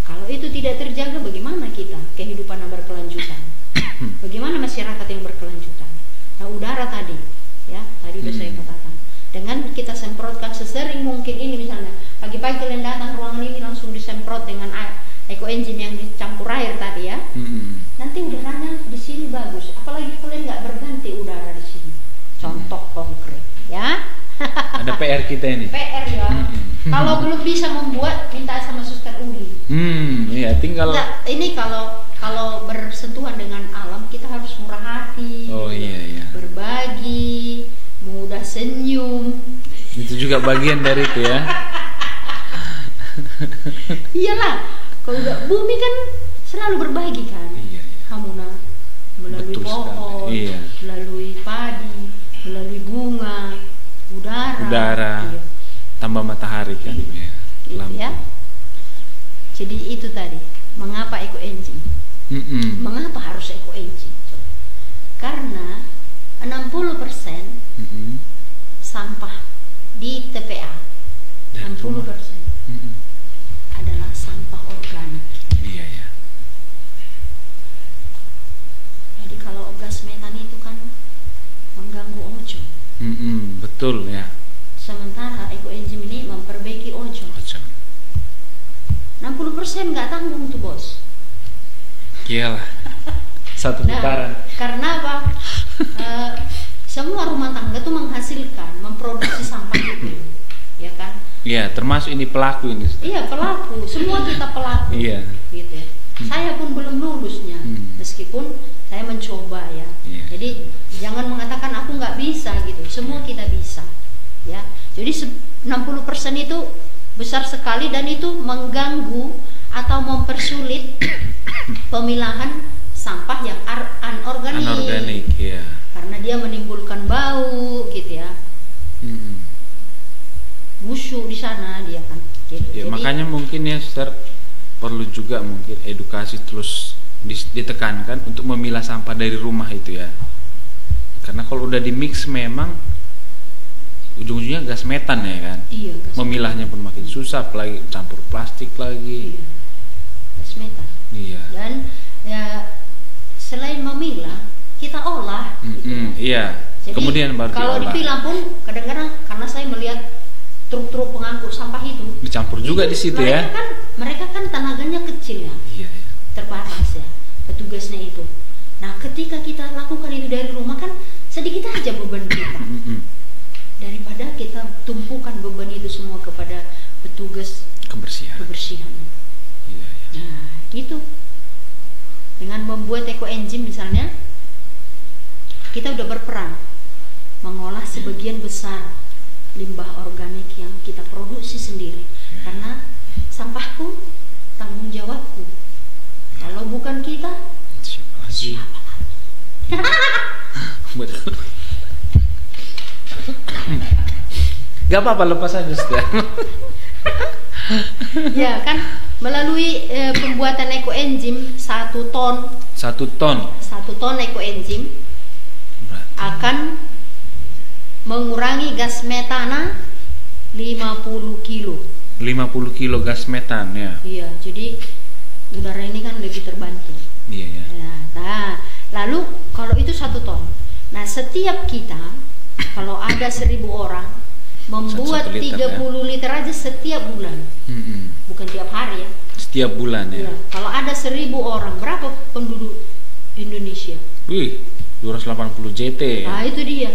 Kalau itu tidak terjaga, bagaimana kita kehidupan yang berkelanjutan? Bagaimana masyarakat yang berkelanjutan? Nah, udara tadi, ya, tadi sudah saya katakan. Dengan kita semprotkan sesering mungkin ini misalnya, pagi-pagi kalian datang ruangan ini langsung disemprot dengan air, ekoenzim yang dicampur air tadi ya. Nanti udaranya di sini bagus. Apalagi kalian nggak berganti udara di sini. Contoh konkret, ya. Ada PR kita ini. PR ya. Kalau belum bisa membuat, minta sama Suster Uli. Iya, tinggal. Enggak, ini kalau bersentuhan dengan alam kita harus murah hati. Oh iya. Berbagi, mudah senyum. Itu juga bagian dari itu ya. Iyalah, kalau udah bumi kan selalu berbagi kan. Iya. Hamuna melalui Betul pohon, sekali. Iya. melalui padi, melalui bunga, udara. Iya. Tambah matahari kan. Iya. Gitu Lampu. ya. Jadi itu tadi, mengapa ekoenzim? Mengapa harus ekoenzim? Karena 60% sampah di TPA, 60% adalah sampah organik. Iya. Jadi kalau gas metan itu kan mengganggu ozon. Betul ya. Sementara ekoenzim ini memperbaiki ozon. 60% nggak tanggung tuh bos. Iyalah. Satu Nah, putaran. karena apa? Semua rumah tangga tuh menghasilkan, memproduksi sampah itu, ya kan? Iya, termasuk ini pelaku ini. Iya pelaku, semua kita pelaku. Iya. Gitu ya. Saya pun belum lulusnya, meskipun saya mencoba ya. Iya. Jadi jangan mengatakan aku nggak bisa gitu, semua kita bisa, ya. Jadi 60% itu besar sekali dan itu mengganggu atau mempersulit pemilahan sampah yang anorganik. Anorganik ya. Karena dia menimbulkan bau gitu ya. Busuk di sana dia kan. Gitu. Ya, Jadi, makanya mungkin ya Sister perlu juga mungkin edukasi terus ditekankan untuk memilah sampah dari rumah itu ya. Karena kalau udah di mix memang ujung-ujungnya gas metan ya kan. iya, gas Memilahnya pun makin susah, apalagi campur plastik lagi. Iya. Gas metan. Iya. Dan ya selain memilah, kita olah. Gitu ya. Iya. Jadi, Kemudian baru kalau diolah. dipilah pun kadang-kadang karena saya melihat truk-truk pengangkut sampah itu Dicampur juga di situ ya. Mereka kan tenaganya kecil ya, Iya. terbatas ya, petugasnya itu. Nah, ketika kita lakukan itu dari rumah kan sedikit aja beban kita. Daripada kita tumpukan beban itu semua kepada petugas kebersihan. Iya. Nah, gitu. Dengan membuat ekoenzim misalnya, kita udah berperan mengolah sebagian besar limbah organik yang kita produksi sendiri. Karena sampahku tanggung jawabku. Kalau bukan kita, siapa lagi? Betul. Gak apa-apa, lepas aja sudah. Ya kan, melalui pembuatan ekoenzim 1 ton 1 ton. 1 ton ekoenzim Berarti akan mengurangi gas metana 50 kilo. 50 kilo gas metan ya. Iya, jadi udara ini kan lebih terbantu. Iya ya. Nah, lalu kalau itu 1 ton. Nah, setiap kita kalau ada 1000 orang membuat 1 liter, 30 liter aja setiap bulan. Bukan tiap hari ya. Setiap bulan ya. Iya. Kalau ada 1000 orang, berapa penduduk Indonesia? Wih, 280 JT. Nah, itu dia.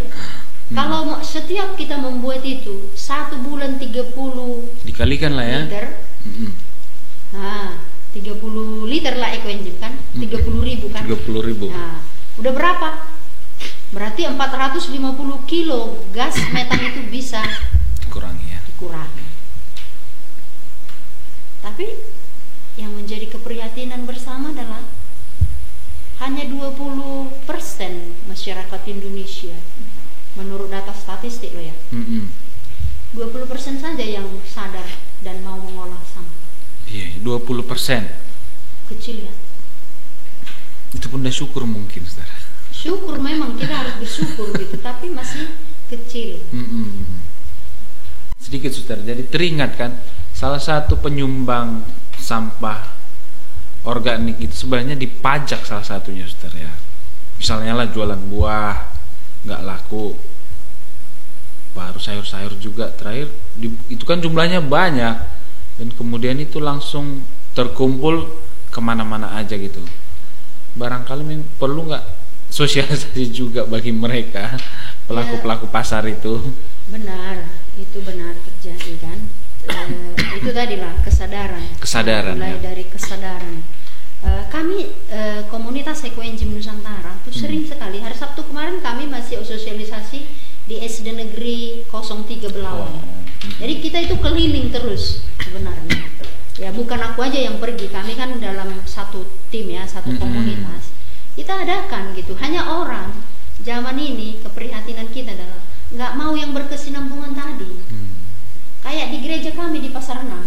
Kalau setiap kita membuat itu 1 bulan 30 Dikalikan lah ya. liter. Nah, 30 liter lah ekoenzim kan? 30.000 kan? 30.000. Nah, udah berapa? Berarti 450 kilo gas metan itu bisa Kurangi ya. dikurangi. Tapi yang menjadi keprihatinan bersama adalah hanya 20% masyarakat Indonesia, menurut data statistik loh ya. 20% saja yang sadar dan mau mengolah sampah. Iya, 20%. Kecil ya. Itu pun udah syukur mungkin, saudara. Syukur, memang kita harus bersyukur gitu, tapi masih kecil. Sedikit, saudara. Jadi teringat kan, salah satu penyumbang sampah organik itu sebenarnya dipajak salah satunya, saudara ya. Misalnya lah jualan buah nggak laku, baru sayur-sayur juga terakhir itu kan jumlahnya banyak, dan kemudian itu langsung terkumpul kemana-mana aja gitu. Barangkali perlu nggak sosialisasi juga bagi mereka pelaku-pelaku pasar itu. Benar, itu benar terjadi kan. Itu tadilah kesadaran mulai dari kesadaran. Kami komunitas ekoenzim Nusantara itu sering sekali, hari Sabtu kemarin kami masih sosialisasi di SD Negeri 03 Belawan. Jadi kita itu keliling terus sebenarnya ya, bukan aku aja yang pergi, kami kan dalam satu tim ya, satu komunitas kita adakan gitu. Hanya orang zaman ini keprihatinan kita adalah nggak mau yang berkesinambungan tadi. Kayak di gereja kami di Pasar Enam,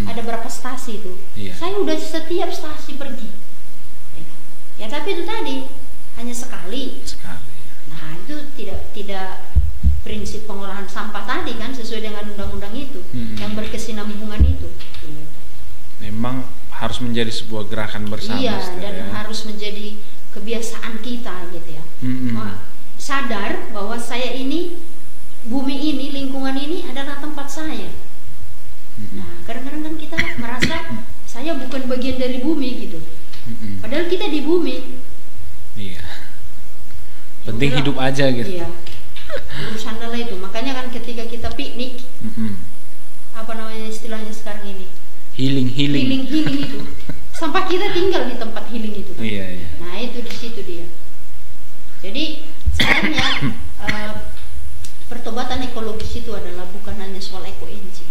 ada berapa stasi itu. Saya udah setiap stasi pergi. Ya tapi itu tadi hanya sekali. Nah itu tidak prinsip pengolahan sampah tadi kan, sesuai dengan undang-undang itu, yang berkesinambungan itu. Memang harus menjadi sebuah gerakan bersama. Iya, dan ya, harus menjadi kebiasaan kita gitu ya. Sadar bahwa saya ini, bumi ini, lingkungan ini adalah tempat saya. Nah, kadang-kadang kan kita merasa saya bukan bagian dari bumi gitu. Padahal kita di bumi. Iya. Penting hidup aja gitu. Iya. Urusan lah itu. Makanya kan ketika kita piknik, apa namanya istilahnya sekarang ini? Healing itu. Sampah kita tinggal di tempat healing itu kan. Iya. Nah, itu di situ dia. Jadi sebenarnya pertobatan ekologis itu adalah bukan hanya soal ekoenzim,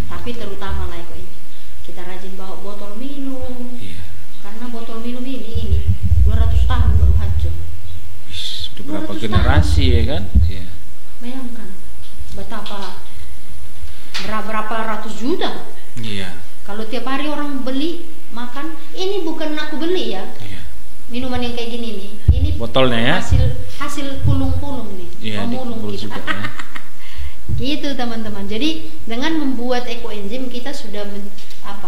tapi terutama lah ekoenzim. Kita rajin bawa botol minum, karena botol minum ini 200 tahun baru hajam. Berapa generasi tahun. Ya kan? Iya. Bayangkan berapa ratus juta. Iya. Kalau tiap hari orang beli makan, ini bukan aku beli ya. Iya. Minuman yang kayak gini nih, ini botolnya ya. Hasil pulung-pulung nih. Iya, pemulung kita. Juga, ya. Gitu teman-teman. Jadi dengan membuat ekoenzim kita sudah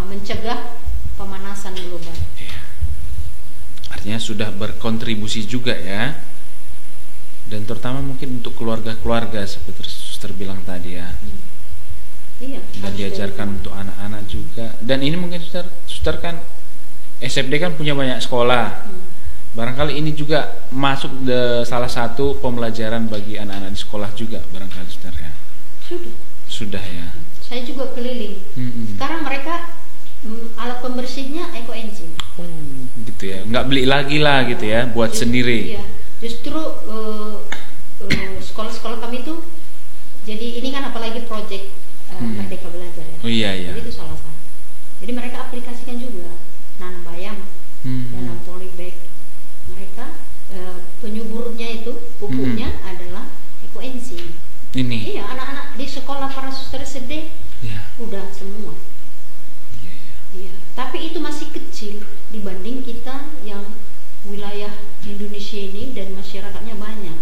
mencegah pemanasan global. Iya. Artinya sudah berkontribusi juga ya. Dan terutama mungkin untuk keluarga-keluarga seperti Suster bilang tadi ya. Iya. Dan diajarkan untuk anak-anak juga. Dan ini mungkin Suster kan SFD kan punya banyak sekolah. Barangkali ini juga masuk salah satu pembelajaran bagi anak-anak di sekolah juga barangkali, Suster ya. Sudah ya. Saya juga keliling. Sekarang mereka alat pembersihnya ekoenzim. Gitu ya. Nggak beli lagi lah gitu ya, buat sendiri. Iya. Justru sekolah-sekolah kami itu, jadi ini kan apalagi proyek Merdeka Belajar ya. Oh iya. Jadi itu salah satu. Jadi mereka aplikasikan juga nanam bayam dalam polybag. Mereka penyuburnya itu pupuknya adalah ekoenzim. Ini. Iya, anak-anak di sekolah para suster SD udah semua. Iya. Tapi itu masih kecil dibanding kita yang wilayah Indonesia ini dan masyarakatnya banyak.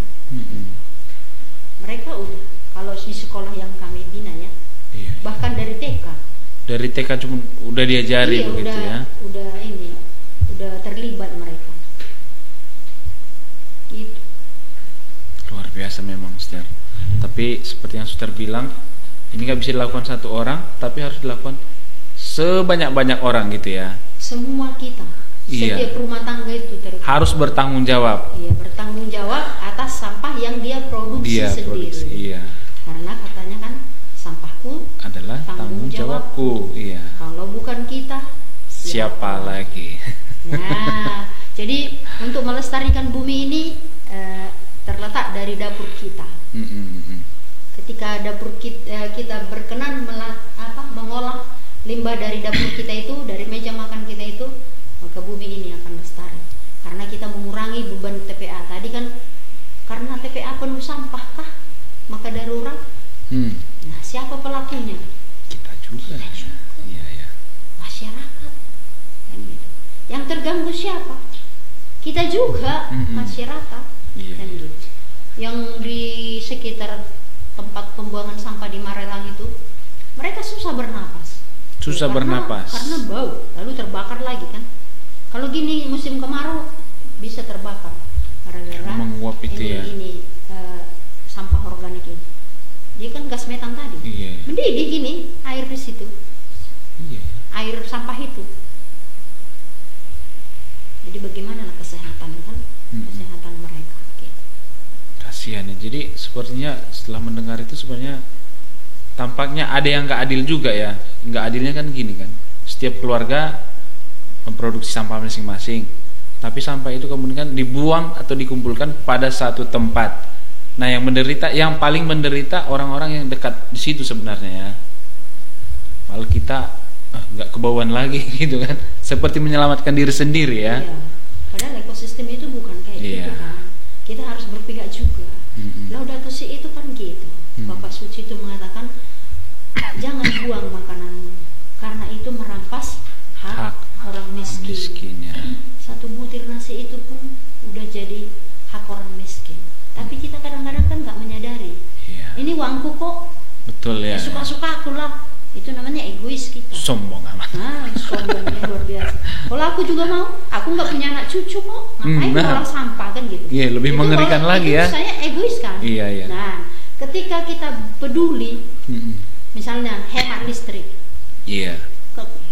Mereka udah, kalau di sekolah yang kami bina ya, bahkan dari TK. Dari TK cuma udah diajari begitu ya. Udah terlibat mereka. Gitu. Luar biasa memang, Suster. Tapi seperti yang Suster bilang, ini nggak bisa dilakukan satu orang, tapi harus dilakukan sebanyak-banyak orang gitu ya. Semua kita. Setiap rumah tangga itu harus bertanggung jawab. Iya, bertanggung jawab atas sampah yang dia produksi sendiri. Iya. Karena katanya kan sampahku adalah tanggung jawabku. Iya. Kalau bukan kita, siapa lagi? Nah, jadi untuk melestarikan bumi ini terletak dari dapur kita. Ketika dapur kita berkenan mengolah limbah dari dapur kita itu, dari meja makan kita itu, maka bumi ini akan lestari. Karena kita mengurangi beban TPA. Tadi kan karena TPA penuh sampah kah, maka darurat. Nah, siapa pelakunya? Kita juga. Iya, ya. Masyarakat. Kan gitu. Yang terganggu siapa? Kita juga, masyarakat. Iya. Kan gitu. Yang di sekitar tempat pembuangan sampah di Marelang itu, mereka susah bernapas. Susah bernapas. Karena bau, lalu terbakar lagi kan. Kalau gini musim kemarau bisa terbakar gara-gara menguap itu ini sampah organik ini. Dia kan gas metan tadi. Iya. Mendidih gini air di situ. Iya. Air sampah itu. Jadi bagaimana lah kesehatan kan? Kesehatan mereka. Gitu. Kasihan ya. Jadi sepertinya setelah mendengar itu sebenarnya tampaknya ada yang nggak adil juga ya. Nggak adilnya kan gini kan. Setiap keluarga memproduksi sampah masing-masing, tapi sampah itu kemudian dibuang atau dikumpulkan pada satu tempat. Nah, yang paling menderita orang-orang yang dekat di situ sebenarnya ya. Malah kita nggak kebauan lagi gitu kan, seperti menyelamatkan diri sendiri ya. Iya. Padahal ekosistem itu bukan kayak gitu kan. Kita harus berpihak juga. Laudato Si itu kan gitu. Bapak Suci itu mengatakan jangan buang makanan karena itu merampas hak orang miskin. Ya. Satu butir nasi itu pun udah jadi hak orang miskin. Tapi kita kadang-kadang kan nggak menyadari. Iya. Ini uangku kok. Betul ya. Suka-suka aku lah. Itu namanya egois kita. Sombong amat. Sombongnya luar biasa. Kalau aku juga mau, aku nggak punya anak cucu kok. Ngapain olah sampah kan gitu. Iya, lebih itu mengerikan lagi ya. Saya egois kan. Iya, iya. Nah, ketika kita peduli, misalnya hemat listrik. Iya.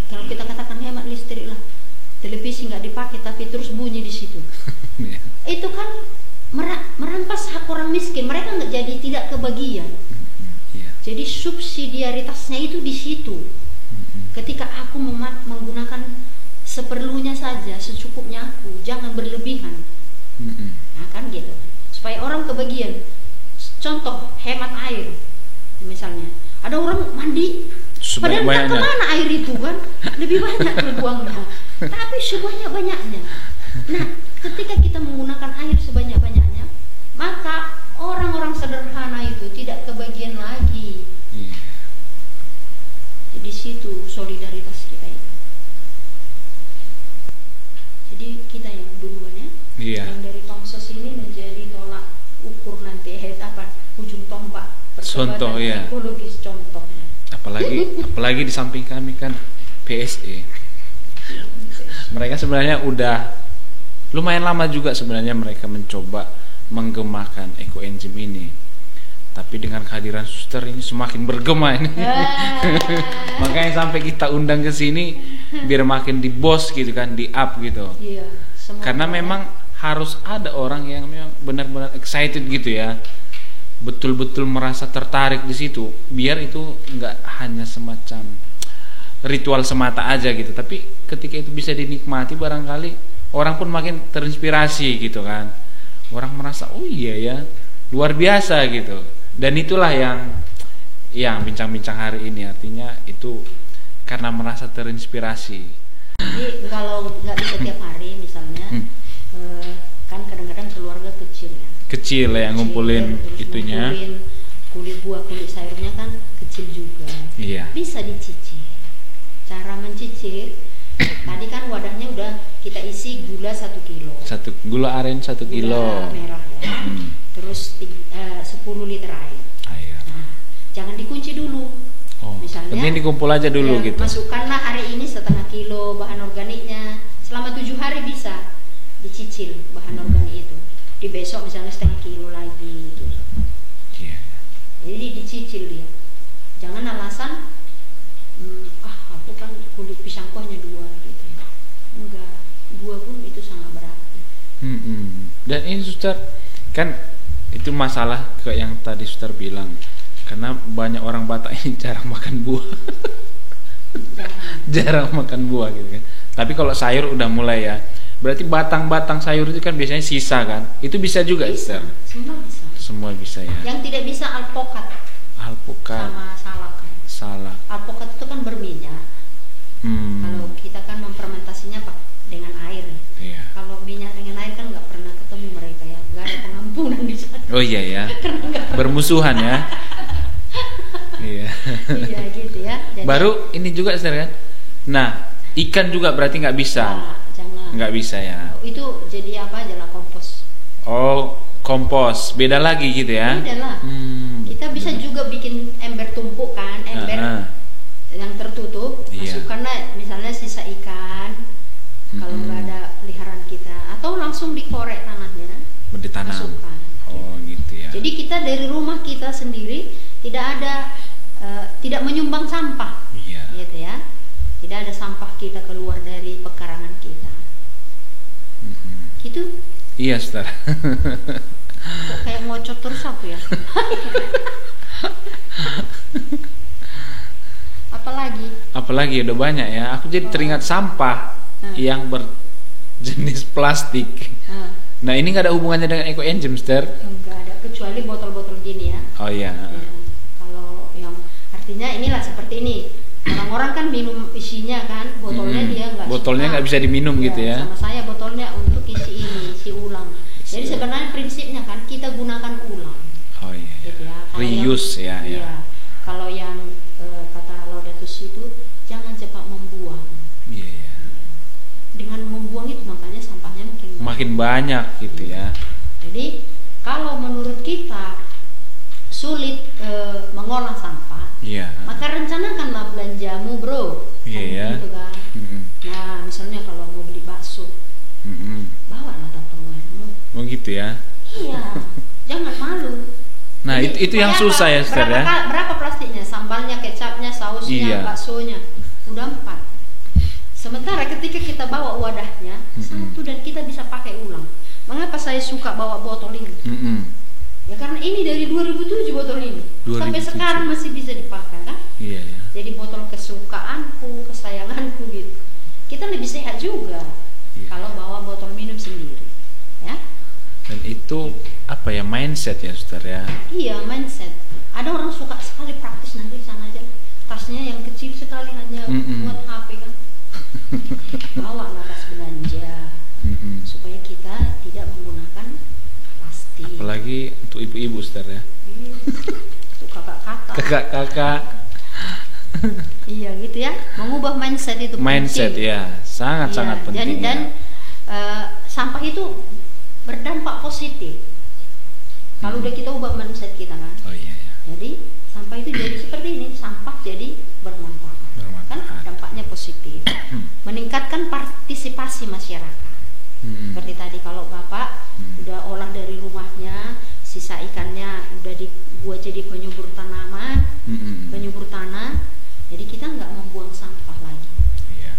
Kalau kita katakan hemat listrik lah, televisi nggak dipakai tapi terus bunyi di situ. Itu kan merampas hak orang miskin. Mereka nggak jadi tidak kebagian. Jadi subsidiaritasnya itu di situ. Ketika aku menggunakan seperlunya saja, secukupnya aku, jangan berlebihan. Nah kan gitu. Supaya orang kebagian. Contoh hemat air, misalnya. Ada orang mandi, padahal tak kemana air itu kan? Lebih banyak terbuangnya. Tapi sebanyak-banyaknya. Nah, ketika kita menggunakan air sebanyak-banyaknya, maka orang-orang sederhana itu tidak kebagian lagi. Jadi situ solidaritas kita itu. Jadi kita yang duluan ya, yang dari Tomsos ini menjadi tolak ukur nanti ujung tombak contoh ya. Ekologis contohnya. Apalagi di samping kami kan PSE. Mereka sebenarnya udah lumayan lama juga sebenarnya mereka mencoba menggemakan ekoenzim ini, tapi dengan kehadiran suster ini semakin bergema ini. Makanya sampai kita undang ke sini biar makin di bos gitu kan, di up gitu. Iya, karena memang harus ada orang yang memang benar-benar excited gitu ya, betul-betul merasa tertarik di situ, biar itu nggak hanya semacam ritual semata aja gitu, tapi ketika itu bisa dinikmati barangkali orang pun makin terinspirasi gitu kan. Orang merasa oh iya ya, luar biasa gitu. Dan itulah yang bincang-bincang hari ini, artinya itu karena merasa terinspirasi. Jadi kalau nggak bisa tiap hari misalnya, kan kadang-kadang keluarga kecil ya. Kecil ya, ngumpulin itunya. Ngumpulin kulit buah, kulit sayurnya kan kecil juga. Iya. Bisa dicicil. Cara mencicil, tadi kan wadahnya udah kita isi gula 1 kilo. Gula aren 1 kilo. Gula merah ya. Terus 10 liter air. Nah, jangan dikunci dulu. Misalnya, penting dikumpul aja dulu gitu. Masukkanlah hari ini 1/2 kilo bahan organiknya. Selama 7 hari bisa dicicil bahan organik itu. Di besok misalnya 1/2 kilo lagi gitu. Jadi dicicil dia. Jangan alasan aku kan kulit pisangku hanya 2 gitu. Enggak, 2 pun itu sangat berarti. Dan ini suster kan itu masalah kayak yang tadi suster bilang, karena banyak orang Batak ini jarang makan buah. jarang makan buah gitu kan. Tapi kalau sayur udah mulai ya. Berarti batang-batang sayur itu kan biasanya sisa kan. Itu bisa juga bisa, suster. semua bisa. Semua bisa ya. Yang tidak bisa alpukat. Alpukat. Sama salak kan. Salak. Alpukat itu kan berminyak. Oh iya ya. Bermusuhan ya. Iya. Iya gitu ya. Jadi, baru ini juga Ustaz kan. Nah, ikan juga berarti nggak bisa. jangan. Nggak bisa ya. Itu jadi apa aja lah, kompos. Oh, kompos. Beda lagi gitu ya. Beda lah. Kita bisa juga bikin ember tumpuk kan, ember yang tertutup, masukkanlah misalnya sisa ikan, kalau nggak ada peliharaan kita, atau langsung dikorek tanahnya, ditanam. masukkan. Oh gitu ya. Jadi kita dari rumah kita sendiri tidak ada, tidak menyumbang sampah, gitu ya. Tidak ada sampah kita keluar dari pekarangan kita. Gitu. Iya, Ustaz. Kok kayak ngocot terus aku ya. Apalagi udah banyak ya. Aku jadi teringat sampah yang berjenis plastik. Nah, ini nggak ada hubungannya dengan ekoenzim, Ustaz? Enggak ada, kecuali botol-botol gini ya. Oh iya. Ya, kalau yang artinya inilah seperti ini. Orang-orang kan minum isinya kan, botolnya dia nggak. Botolnya nggak bisa diminum gitu ya. Sama saya botolnya untuk isi ini, isi ulang. Jadi sebenarnya prinsipnya kan kita gunakan ulang. Oh iya. Gitu ya. Reuse ya. Iya. Kalau yang kata Laudato Si itu jangan cepat membuang. Iya. Dengan membuang itu makanya sampahnya makin banyak gitu ya. Jadi kalau menurut kita sulit mengolah sampah, maka rencanakanlah belanjamu, bro. Iya. Gitu kan. Nah, misalnya kalau mau beli bakso, bawalah tupperwaremu. Oh gitu ya. Iya, jangan malu. Nah, jadi, itu yang susah ya, Ustaz ya. Berapa plastiknya? Sambalnya, kecapnya, sausnya, baksonya. Udah 4. Sementara ketika kita bawa wadahnya satu dan kita bisa pakai ulang. Mengapa saya suka bawa botol ini? Ya karena ini dari 2007 botol ini. 2007. Sampai sekarang masih bisa dipakai kan? Iya. Jadi botol kesukaanku, kesayanganku gitu. Kita lebih sehat juga kalau bawa botol minum sendiri. Ya. Dan itu apa ya, mindset ya, Ustaz ya? Iya, mindset. Ada orang suka sekali praktis, nanti sana aja tasnya yang kecil sekali hanya muat HP kan. Bawa tas belanja supaya kita tidak menggunakan plastik. Apalagi untuk ibu-ibu, Ustaz ya. Untuk kakak-kakak. Iya gitu ya, mengubah mindset itu mindset penting. Ya sangat-sangat penting. Dan sampah itu berdampak positif kalau udah kita ubah mindset kita kan. Oh iya. Jadi sampah itu jadi seperti ini, sampah jadi bermanfaat. Kan dampaknya positif. Meningkatkan partisipasi masyarakat. Seperti tadi kalau Bapak udah olah dari rumahnya, sisa ikannya udah dibuat jadi penyubur tanaman, penyubur tanah. Jadi kita nggak membuang sampah lagi.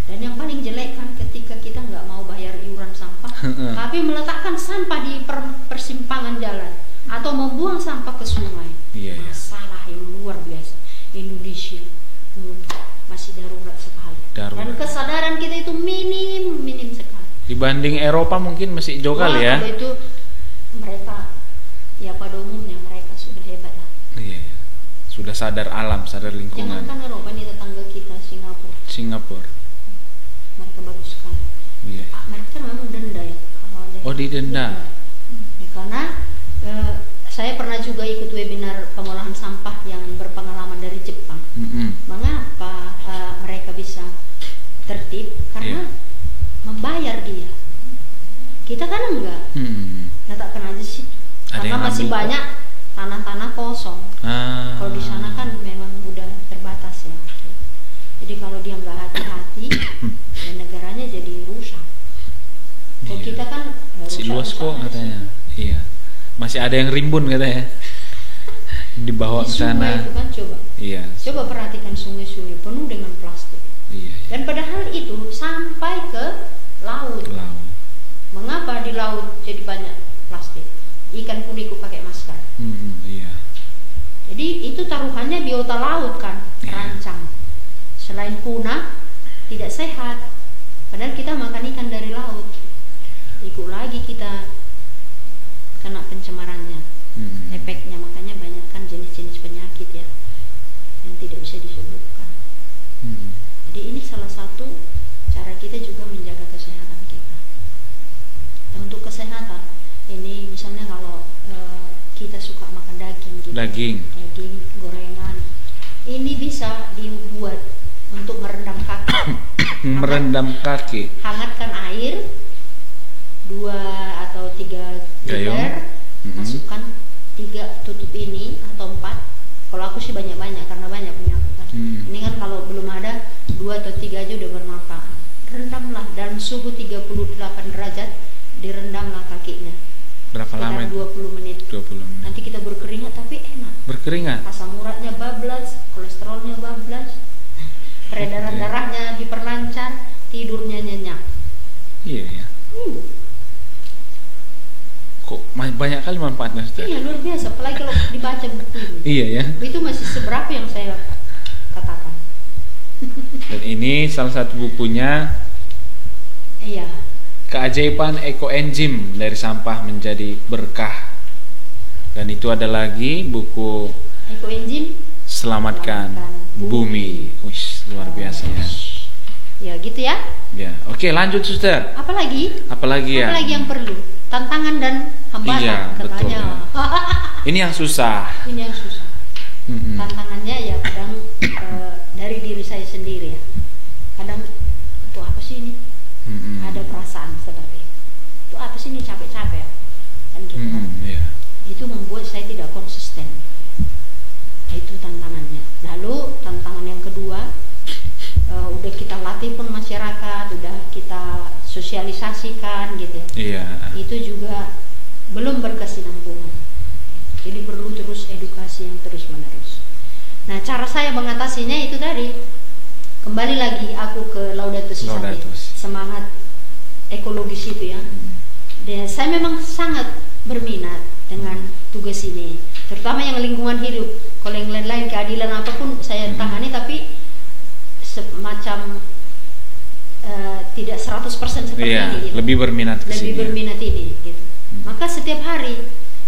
Dan yang paling jelek kan ketika kita nggak mau bayar iuran sampah, tapi meletakkan sampah di persimpangan jalan atau membuang sampah ke sungai. Masalah yang luar biasa. Indonesia masih darurat sekali. Dan kesadaran kita itu minim sekali. Dibanding Eropa mungkin masih jauh kali ya. Kalau itu mereka ya pada umumnya mereka sudah hebat lah. Iya. Sudah sadar alam, sadar lingkungan. Jangankan Eropa, ini tetangga kita Singapura. Mereka bagus sekali. Iya. Mereka memang denda ya. Oh, didenda. Ya, karena saya pernah juga ikut webinar pengolahan sampah yang berpengalaman dari Jepang. Mengapa mereka bisa tertib? Karena membayar dia. Kita kan enggak. Letakkan aja sih. Karena masih banyak tanah-tanah kosong. Kalau di sana kan memang udah terbatas ya. Jadi kalau dia nggak hati-hati, ya negaranya jadi rusak. Kalau kita kan si luas kok katanya. Iya. Masih ada yang rimbun katanya. Dibawa ke sana. Itu kan coba. Iya. Coba perhatikan sungai-sungai penuh dengan plastik. Iya. Dan padahal itu sampai ke laut. Mengapa di laut jadi banyak plastik? Ikan pun ikut pakai masker. Iya. Jadi itu taruhannya biota laut kan, terancam. Selain punah, tidak sehat. Padahal kita makan ikan dari laut. Ikut lagi kita kena pencemarannya. Efeknya makanya banyak kan jenis-jenis penyakit ya yang tidak bisa disebutkan. Jadi ini salah satu cara kita juga menjaga kesehatan kita. Dan untuk kesehatan ini misalnya kalau kita suka makan daging gitu. Daging. Daging gorengan. Ini bisa dibuat untuk merendam kaki. Merendam kaki. Hangatkan air 2 atau 3 Gayung. liter, masukkan 3 tutup ini atau 4. Kalau aku sih banyak-banyak karena banyak punya aku kan. Ini kan kalau belum ada 2 atau 3 aja udah bermanfaat. Rendamlah dalam suhu 38 derajat, direndamlah kakinya. Berapa lama itu? 20 menit. 20 menit. Nanti kita berkeringat tapi enak. Berkeringat. Asam uratnya bablas, kolesterolnya bablas, peredaran darahnya diperlancar, tidurnya nyenyak. Iya ya. Kok banyak kali manfaatnya, Ustaz? Iya, luar biasa, apalagi kalau dibaca buku ini. Iya ya. Itu masih seberapa yang saya katakan. Dan ini salah satu bukunya, Iya. Keajaiban ekoenzim dari sampah menjadi berkah. Dan itu ada lagi buku Ekoenzim Selamatkan Bumi. Wih, luar biasa ya. Ya, gitu ya. Ya, oke, lanjut, Suster. Apalagi Apalagi ya? yang perlu? Tantangan dan hambatan Iya, betul, katanya. Ini yang susah. Ini yang susah. Tantangannya ya kadang dari diri saya sendiri ya. Kadang itu apa sih ini? Ada perasaan seperti itu apa sih ini, capek-capek kan gitu kan. Iya. Itu membuat saya tidak konsisten. Itu tantangannya. Lalu tantangan yang kedua, udah kita latih pun masyarakat, udah kita sosialisasikan gitu ya. Iya. Itu juga belum berkesinambungan. Jadi perlu terus edukasi yang terus menerus. Nah, cara saya mengatasinya itu tadi, kembali lagi aku ke Laudato Si Sante, semangat ekologis itu ya. Dan saya memang sangat berminat dengan tugas ini, terutama yang lingkungan hidup. Kalau yang lain-lain keadilan apapun saya tangani, tapi semacam tidak 100% seperti ini gitu. Lebih berminat ini gitu. Maka setiap hari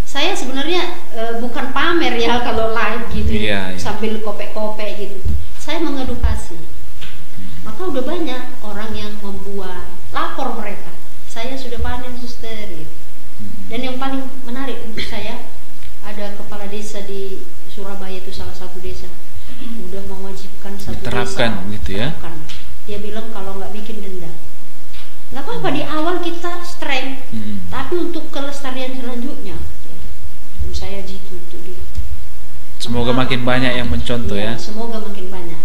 saya sebenarnya bukan pamer ya kalau live gitu, sambil kopek-kopek gitu. Saya mengedukasi. Maka udah banyak orang yang membuat lapor mereka, saya sudah panen, Suster gitu. Dan yang paling menarik untuk saya, ada kepala desa di Surabaya, itu salah satu desa, udah mewajibkan satu diterapkan desa gitu ya. Dia bilang kalau nggak bikin denda. Nggak apa-apa, di awal kita strength, tapi untuk kelestarian selanjutnya, saya jitu itu dia. Semoga makin banyak yang mencontoh ya. Semoga makin banyak.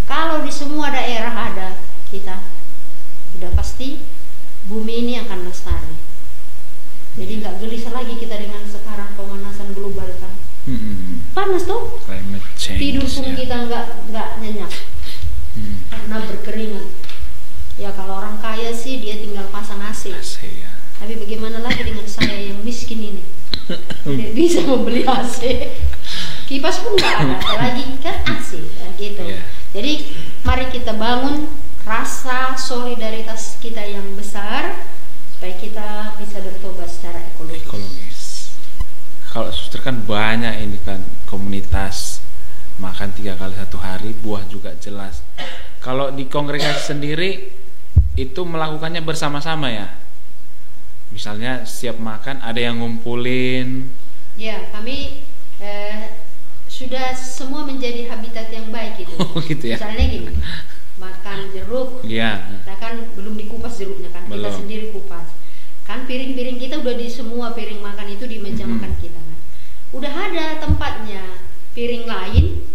Kalau di semua daerah ada, kita udah pasti bumi ini akan lestari. Jadi nggak gelisah lagi kita dengan sekarang pemanasan global kan. Panas tuh. Tidur pun kita nggak nyenyak karena berkeringat. Ya kalau orang kaya sih dia tinggal pasang AC. Ya. Tapi bagaimana lagi dengan saya yang miskin ini? Tidak bisa membeli AC. Kipas pun nggak ada, apalagi kan AC gitu. Jadi mari kita bangun rasa solidaritas kita yang besar supaya kita bisa bertobat secara ekologis. Kalau Suster kan banyak ini kan komunitas makan 3 kali 1 hari, buah juga jelas. Kalau di kongregasi sendiri itu melakukannya bersama-sama ya. Misalnya siap makan ada yang ngumpulin. Ya, kami sudah semua menjadi habitat yang baik gitu. Oh, gitu ya. Misalnya gini, makan jeruk, kita kan belum dikupas jeruknya kan, kita sendiri kupas. Kan piring-piring kita udah di semua piring makan itu di meja makan kita kan. Udah ada tempatnya piring lain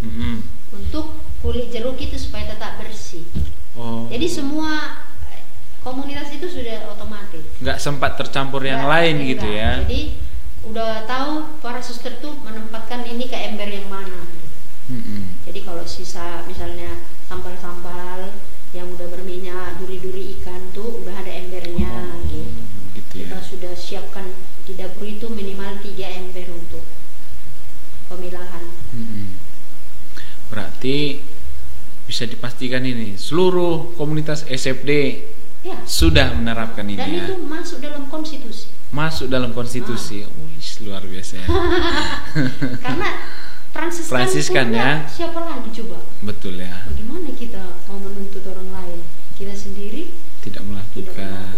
untuk kulit jeruk itu supaya tetap bersih. Jadi semua komunitas itu sudah otomatis. Nggak sempat tercampur yang lain gitu ya. Jadi udah tahu para suster tuh menempatkan ini ke ember yang mana. Jadi kalau sisa misalnya sambal-sambal yang udah berminyak, duri-duri ikan tuh udah ada embernya gitu. Kita sudah siapkan di dapur itu minimal 3 ember untuk pemilahan. Berarti bisa dipastikan ini seluruh komunitas SFD sudah menerapkan ini. Dan itu masuk dalam konstitusi. Wih, luar biasa ya. Karena Fransiskan ya. Siapa lagi coba? Betul ya. Bagaimana kita mau menuntut orang lain? Kita sendiri tidak melakukan.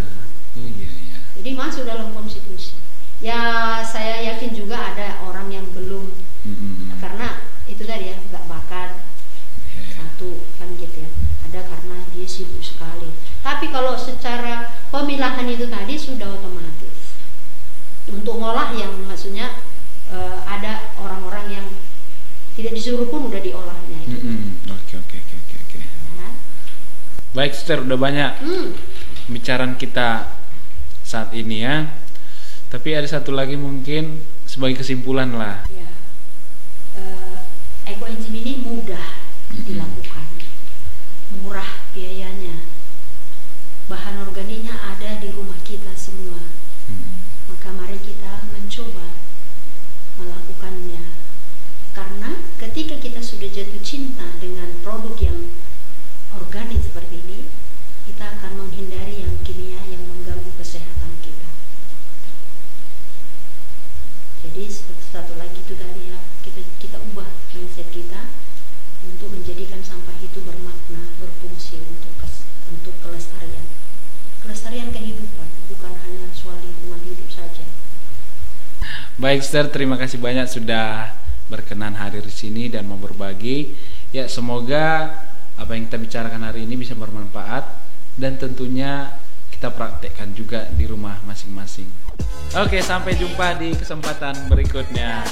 Oh iya ya. Jadi masuk dalam konstitusi. Ya saya yakin juga ada orang kalau secara pemilahan itu tadi sudah otomatis. Untuk ngolah yang maksudnya ada orang-orang yang tidak disuruh pun udah diolahnya itu. Oke. Ya. Baik, Suster, udah banyak pembicaraan kita saat ini ya. Tapi ada satu lagi mungkin sebagai kesimpulan lah. Ya. Ekoenzim ini mudah dilakukan, murah biayanya, bahan organiknya ada di rumah kita semua. Maka mari kita mencoba melakukannya, karena ketika kita sudah jatuh cinta dengan produk yang organik seperti ini, kita akan menghindari yang kimia yang mengganggu kesehatan kita. Jadi satu lagi itu tadi ya, kita ubah mindset kita untuk menjadikan sampah itu bermakna, berfungsi untuk kelestarian kehidupan, bukan hanya soal lingkungan hidup saja. Baik, Suster, terima kasih banyak sudah berkenan hadir di sini dan mau berbagi. Ya, semoga apa yang kita bicarakan hari ini bisa bermanfaat dan tentunya kita praktekkan juga di rumah masing-masing. Oke, sampai jumpa di kesempatan berikutnya.